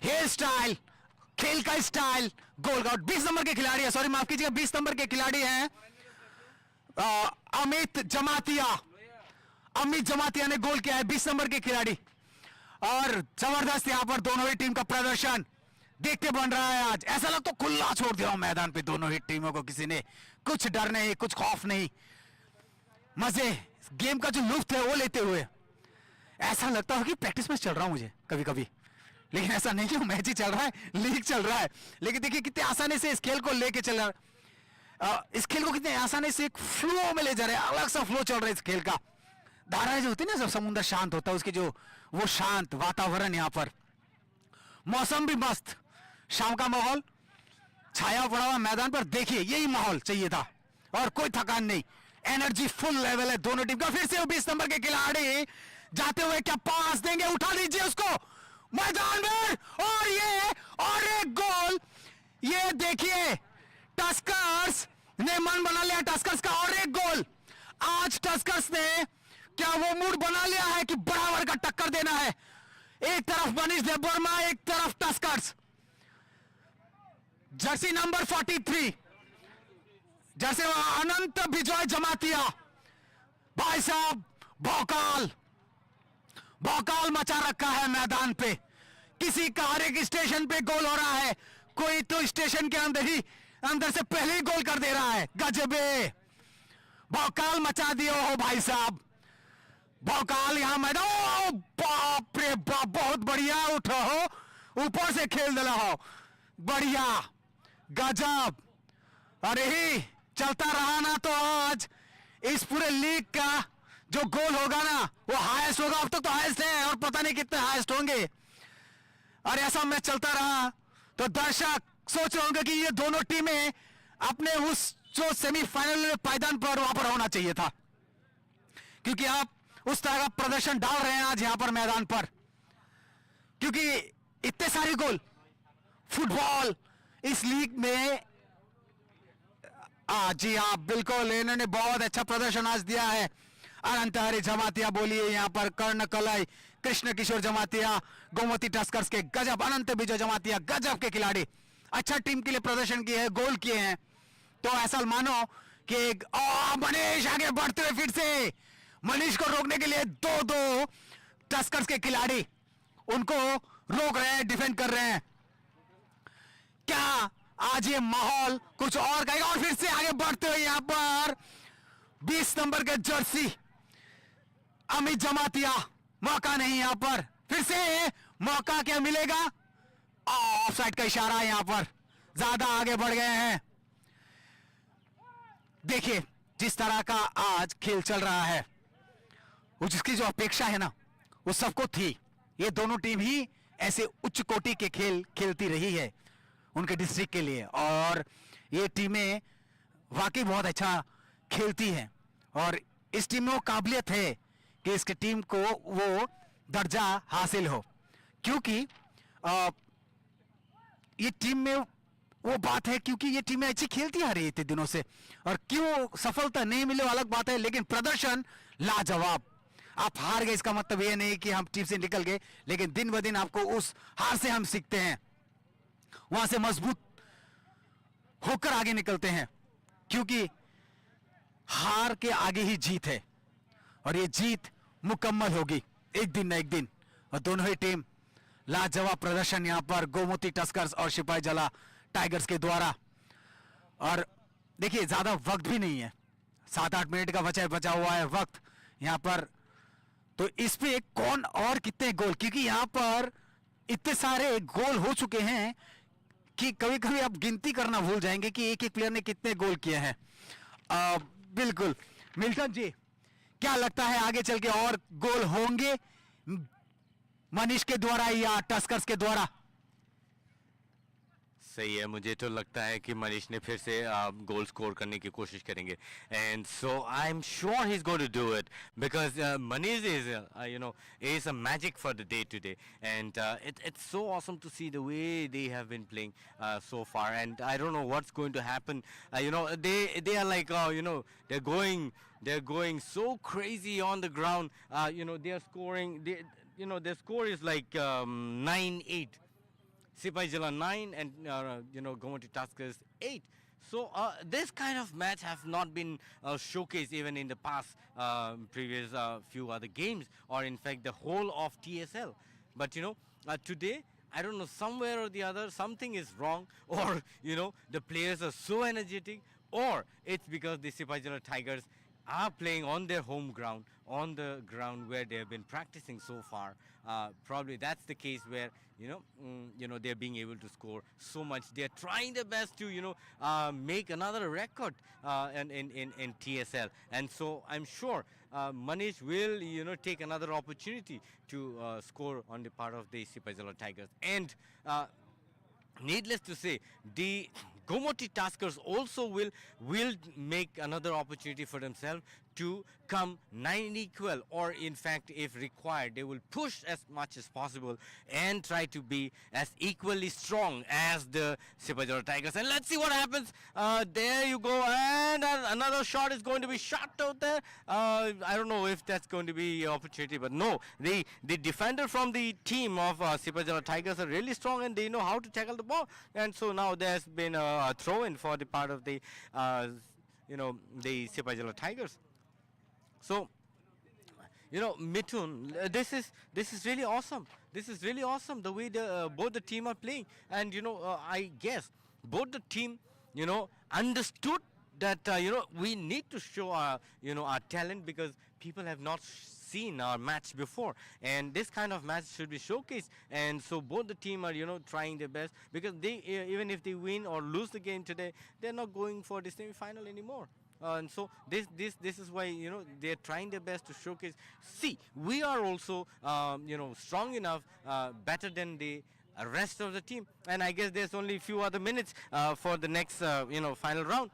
हेयर स्टाइल, खेल का स्टाइल, गोल का। 20 नंबर के खिलाड़ी है, सॉरी माफ कीजिएगा, 20 नंबर के खिलाड़ी हैं अमित जमातिया। अमित जमातिया ने गोल किया है, 20 नंबर के खिलाड़ी। और जबरदस्त यहां पर दोनों ही टीम का प्रदर्शन देखते बन रहा है। आज ऐसा लगता तो खुला छोड़ दिया मैदान पे दोनों ही टीमों को, किसी ने कुछ डर नहीं, कुछ खौफ नहीं, मजे गेम का जो लुत्फ है वो लेते हुए। ऐसा लगता है कि प्रैक्टिस मैच चल रहा हूं मुझे कभी कभी, लेकिन ऐसा नहीं कि मैच ही चल रहा है, लीग चल रहा है। लेकिन देखिए कितने आसानी से इस खेल को लेके चल रहा है। इस खेल को कितने आसानी से एक फ्लो में ले जा रहे हैं, अलग सा फ्लो चल रहा है इस खेल का। धाराएं जो होती है ना, जब समुद्र शांत होता है उसके जो वो शांत वातावरण, यहाँ पर मौसम भी मस्त, शाम का माहौल, छाया पड़ा हुआ मैदान पर, देखिए यही माहौल चाहिए था और कोई थकान नहीं, एनर्जी फुल लेवल है दोनों टीम का। फिर से 20 नंबर के खिलाड़ी जाते हुए क्या पास देंगे, उठा लीजिए उसको मैदान में, और एक गोल। ये देखिए टस्कर्स ने मन बना लिया, टस्कर्स का और एक गोल। आज टस्कर्स ने क्या वो मूड बना लिया है कि बराबर का टक्कर देना है, एक तरफ मनीष देववर्मा, एक तरफ टस्कर्स। जर्सी नंबर 43, जैसे अनंत विजय जमातिया, भाई साहब भौकाल मचा रखा है मैदान पे। किसी का हर एक स्टेशन पे गोल हो रहा है, कोई तो स्टेशन के अंदर से पहले ही गोल कर दे रहा है। गजबे भौकाल मचा दियो हो भाई साहब, भौकाल यहां मैदान, बाप रे बाप, बहुत बढ़िया उठो हो, ऊपर से खेल दिला हो, बढ़िया गजब। अरे ही चलता रहा ना तो आज इस पूरे लीग का जो गोल होगा ना वो हाईएस्ट होगा। अब तक तो हाईएस्ट है और पता नहीं कितने हाईएस्ट होंगे। और ऐसा मैच चलता रहा तो दर्शक सोच रहे होंगे कि ये दोनों टीमें अपने उस जो सेमीफाइनल पायदान पर वहां पर होना चाहिए था, क्योंकि आप उस तरह का प्रदर्शन डाल रहे हैं आज यहां पर मैदान पर, क्योंकि इतने सारे गोल फुटबॉल इस लीग में। जी हाँ बिल्कुल, इन्होंने बहुत अच्छा प्रदर्शन आज दिया है। अनंत हरि जमातिया बोलिए, यहाँ पर कर्ण कलाई, कृष्ण किशोर जमातिया, गोमती टस्कर्स के गजब, अनंत विजय जमातिया गजब के खिलाड़ी, अच्छा टीम के लिए प्रदर्शन किए हैं, गोल किए हैं। तो ऐसा मानो कि मनीष आगे बढ़ते हुए फिर से मनीष को रोकने के लिए दो टस्कर्स के खिलाड़ी उनको रोक रहे हैं, डिफेंड कर रहे हैं। क्या आज ये माहौल कुछ और कहेगा, और फिर से आगे बढ़ते हुए यहां पर 20 नंबर के जर्सी अमित जमातिया, मौका नहीं यहां पर, फिर से मौका क्या मिलेगा, ऑफसाइड का इशारा यहां पर, ज्यादा आगे बढ़ गए हैं। देखिए जिस तरह का आज खेल चल रहा है, वो जिसकी जो अपेक्षा है ना वो सबको थी, ये दोनों टीम ही ऐसे उच्च कोटि के खेल खेलती रही है उनके डिस्ट्रिक्ट के लिए, और ये टीमें वाकई बहुत अच्छा खेलती हैं और इस टीम में वो काबिलियत है कि इसके टीम को वो दर्जा हासिल हो, क्योंकि ये टीम में वो बात है, क्योंकि ये टीमें अच्छी खेलती आ रही है इतने दिनों से, और क्यों सफलता नहीं मिले वो अलग बात है, लेकिन प्रदर्शन लाजवाब। आप हार गए इसका मतलब ये नहीं कि हम टीम से निकल गए, लेकिन दिन ब दिन आपको उस हार से हम सीखते हैं, वहां से मजबूत होकर आगे निकलते हैं, क्योंकि हार के आगे ही जीत है और ये जीत मुकम्मल होगी एक दिन ना एक दिन। और दोनों ही टीम लाजवाब प्रदर्शन यहां पर गोमती टस्कर्स और सिपाही जला टाइगर्स के द्वारा। और देखिए ज्यादा वक्त भी नहीं है, 7-8 मिनट का बचा हुआ है वक्त यहां पर, तो इस पे कौन और कितने गोल, क्योंकि यहां पर इतने सारे गोल हो चुके हैं कि कभी कभी आप गिनती करना भूल जाएंगे कि एक एक प्लेयर ने कितने गोल किए हैं। बिल्कुल मिल्टन जी, क्या लगता है आगे चल के और गोल होंगे मनीष के द्वारा या टस्कर्स के द्वारा? सही है, मुझे तो लगता है कि मनीष ने फिर से गोल स्कोर करने की कोशिश करेंगे, and so I am sure he is going to do it, because Manish is is a magic for the day today, and it's so awesome to see the way they have been playing so far, and I don't know what's going to happen. They are like they're going so crazy on the ground. They are scoring, their score is like 9-8. Sipai Jala 9 and Gomoty Tuskers 8. So this kind of match have not been showcased even in the past previous few other games, or in fact the whole of TSL. But today, I don't know, somewhere or the other something is wrong, or the players are so energetic, or it's because the Sipai Jala Tigers are playing on their home ground, on the ground where they have been practicing so far. probably that's the case where they're being able to score so much. They're trying their best to make another record in TSL, and so I'm sure Manish will take another opportunity to score on the part of the Sipajala Tigers. And needless to say, the Gomoti Tuskers also will make another opportunity for themselves to come 9 equal, or in fact, if required, they will push as much as possible and try to be as equally strong as the Sipajala Tigers. And let's see what happens. There you go, and another shot is going to be shot out there. I don't know if that's going to be an opportunity, but no, the defender from the team of Sipajala Tigers are really strong, and they know how to tackle the ball. And so now there's been a throw-in for the part of the the Sipajala Tigers. So, Mithun, this is really awesome. This is really awesome the way both the team are playing, and I guess both the team understood that we need to show our our talent, because people have not seen our match before, and this kind of match should be showcased. And so both the team are trying their best, because they even if they win or lose the game today, they're not going for the semi-final anymore. And so this is why they're trying their best to showcase. See, we are also strong enough, better than the rest of the team. And I guess there's only a few other minutes for the next final round.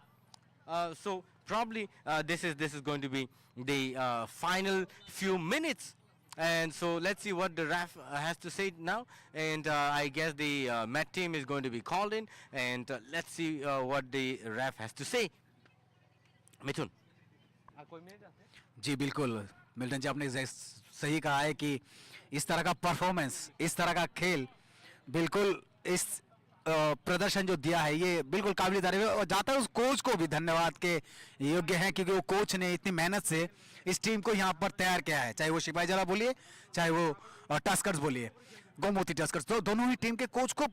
So probably this is going to be the final few minutes. And so let's see what the ref has to say now. And I guess the Met team is going to be called in, and let's see what the ref has to say. मिथुन, जी बिल्कुल Milton जी, आपने सही कहा है कि इस तरह का performance, इस तरह का खेल, बिल्कुल इस प्रदर्शन जो दिया है ये बिल्कुल काबिल तारीफ है, और जाता है उस कोच को भी धन्यवाद के योग्य है, क्योंकि वो कोच ने इतनी मेहनत से इस टीम को यहाँ पर तैयार किया है, चाहे वो सिपाही जला बोलिए, चाहे वो टस्कर्स बोलिए, गोमती टस्कर्स, तो दोनों ही टीम के कोच को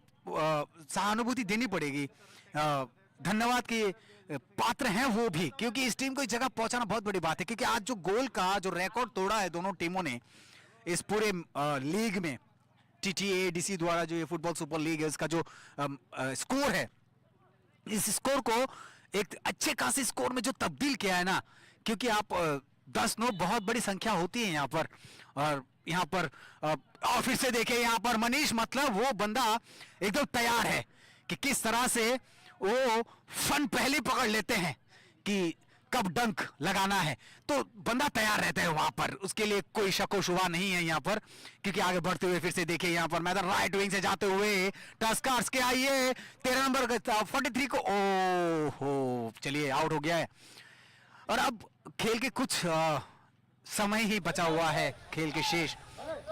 सहानुभूति देनी पड़ेगी, धन्यवाद की पात्र हैं वो भी, क्योंकि इस टीम को इस जगह पहुंचाना बहुत बड़ी बात है। क्योंकि आज जो गोल का जो रिकॉर्ड तोड़ा है दोनों टीमों ने इस पूरे लीग में, TTADC द्वारा जो ये फुटबॉल सुपर लीग है, इसका जो स्कोर है, इस स्कोर को एक अच्छे खासे स्कोर में जो तब्दील किया है ना, क्योंकि आप 10-9 बहुत बड़ी संख्या होती है यहाँ पर, और यहाँ पर और फिर से देखें यहाँ पर मनीष, मतलब वो बंदा एकदम तैयार है कि किस तरह से वो फन पहले पकड़ लेते हैं कि कब डंक लगाना है, तो बंदा तैयार रहता है वहां पर, उसके लिए कोई शक व शुबा नहीं है यहाँ पर। क्योंकि आगे बढ़ते हुए फिर से देखिए यहाँ पर मैदान राइट विंग से जाते हुए टस्कर्स के आइए 13 नंबर 43 को, ओहो चलिए आउट हो गया है। और अब खेल के कुछ समय ही बचा हुआ है खेल के शेष,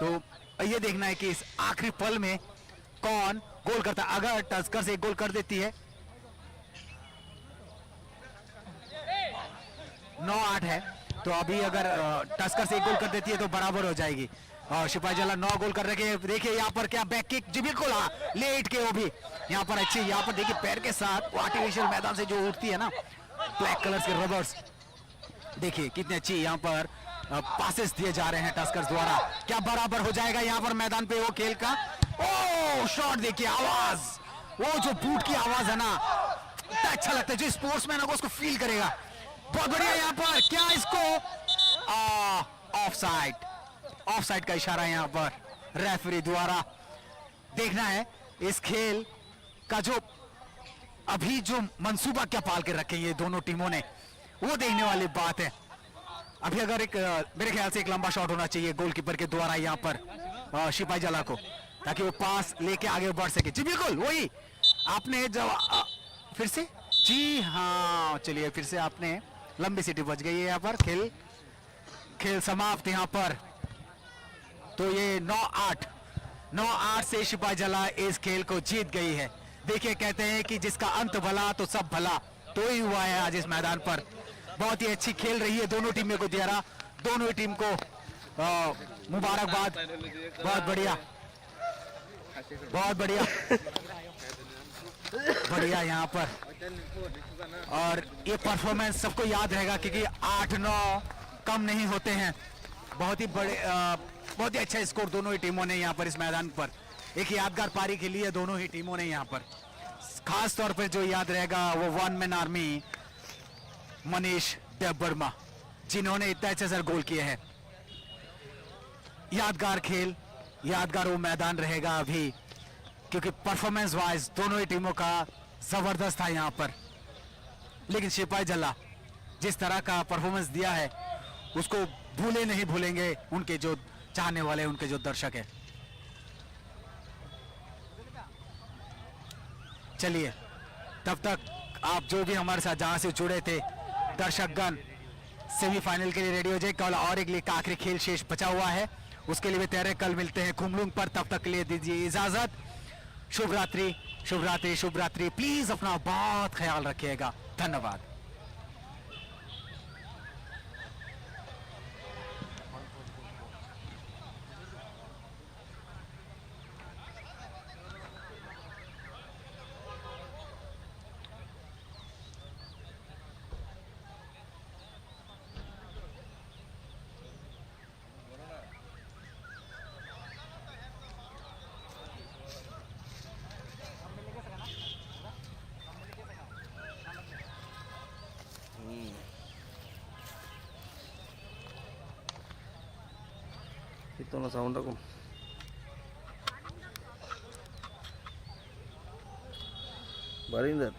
तो ये देखना है कि इस आखिरी पल में कौन गोल करता है। अगर टस्कर्स एक गोल कर देती है, 9-8 है, तो अभी अगर टस्कर्स एक गोल कर देती है तो बराबर हो जाएगी। और सिपाही जला 9 गोल कर रखे, देखिए यहाँ पर क्या बैक किक, जी बिल्कुल हाँ, लेट के वो भी यहाँ पर अच्छी, यहाँ पर देखिए पैर के साथ वो आर्टिफिशियल मैदान से जो उठती है ना ब्लैक कलर्स के रबर्स, देखिए कितने अच्छी यहाँ पर पासेस दिए जा रहे हैं टस्कर्स द्वारा। क्या बराबर हो जाएगा यहाँ पर मैदान पे वो खेल का? ओ शॉट देखिए, आवाज, वो जो बूट की आवाज है ना, अच्छा लगता है, जो स्पोर्ट्समैन होगा उसको फील करेगा। बहुत बढ़िया यहाँ पर, क्या इसको ऑफसाइड का इशारा यहाँ पर रेफरी द्वारा। देखना है इस खेल का जो अभी जो मंसूबा क्या पाल के रखे ये दोनों टीमों ने, वो देखने वाली बात है। अभी अगर एक मेरे ख्याल से एक लंबा शॉट होना चाहिए गोलकीपर के द्वारा यहाँ पर सिपाही जला को, ताकि वो पास लेके आगे बढ़ सके। जी बिल्कुल वही आपने जब फिर से, जी हाँ चलिए फिर से आपने लंबी सीटी बच गई है यहाँ पर, खेल समाप्त यहाँ पर। तो ये 9-8 से सिपाही जला इस खेल को जीत गई है। देखिए कहते हैं कि जिसका अंत भला तो सब भला, तो ही हुआ है आज इस मैदान पर। बहुत ही अच्छी खेल रही है दोनों टीमों को दिया, दोनों ही टीम को मुबारकबाद, बहुत बढ़िया बहुत बढ़िया बढ़िया यहाँ पर। और ये परफॉर्मेंस सबको याद रहेगा, क्योंकि 8-9 कम नहीं होते हैं, बहुत ही बड़े बहुत ही अच्छा स्कोर दोनों ही टीमों ने यहाँ पर इस मैदान पर एक यादगार पारी खेली है दोनों ही टीमों ने यहाँ पर। खास तौर पर जो याद रहेगा वो वन मैन आर्मी मनीष देव वर्मा, जिन्होंने इतना अच्छा सर गोल किए हैं। यादगार खेल, यादगार वो मैदान रहेगा अभी, क्योंकि परफॉर्मेंस वाइज दोनों ही टीमों का जबरदस्त था यहाँ पर। लेकिन सिपाही जला जिस तरह का परफॉर्मेंस दिया है उसको भूले नहीं भूलेंगे उनके जो चाहने वाले, उनके जो दर्शक है। चलिए तब तक आप जो भी हमारे साथ जहां से जुड़े थे दर्शकगण सेमीफाइनल के लिए रेडी हो जाए। कल और एक लीग का आखिरी खेल शेष बचा हुआ है, उसके लिए भी तैयार। कल मिलते हैं खुमलुंग पर, तब तक के लिए दीजिए इजाजत। शुभ रात्रि, शुभ रात्रि, शुभ रात्रि। प्लीज अपना बहुत ख्याल रखिएगा। धन्यवाद। Ito na sound ako. Barinder.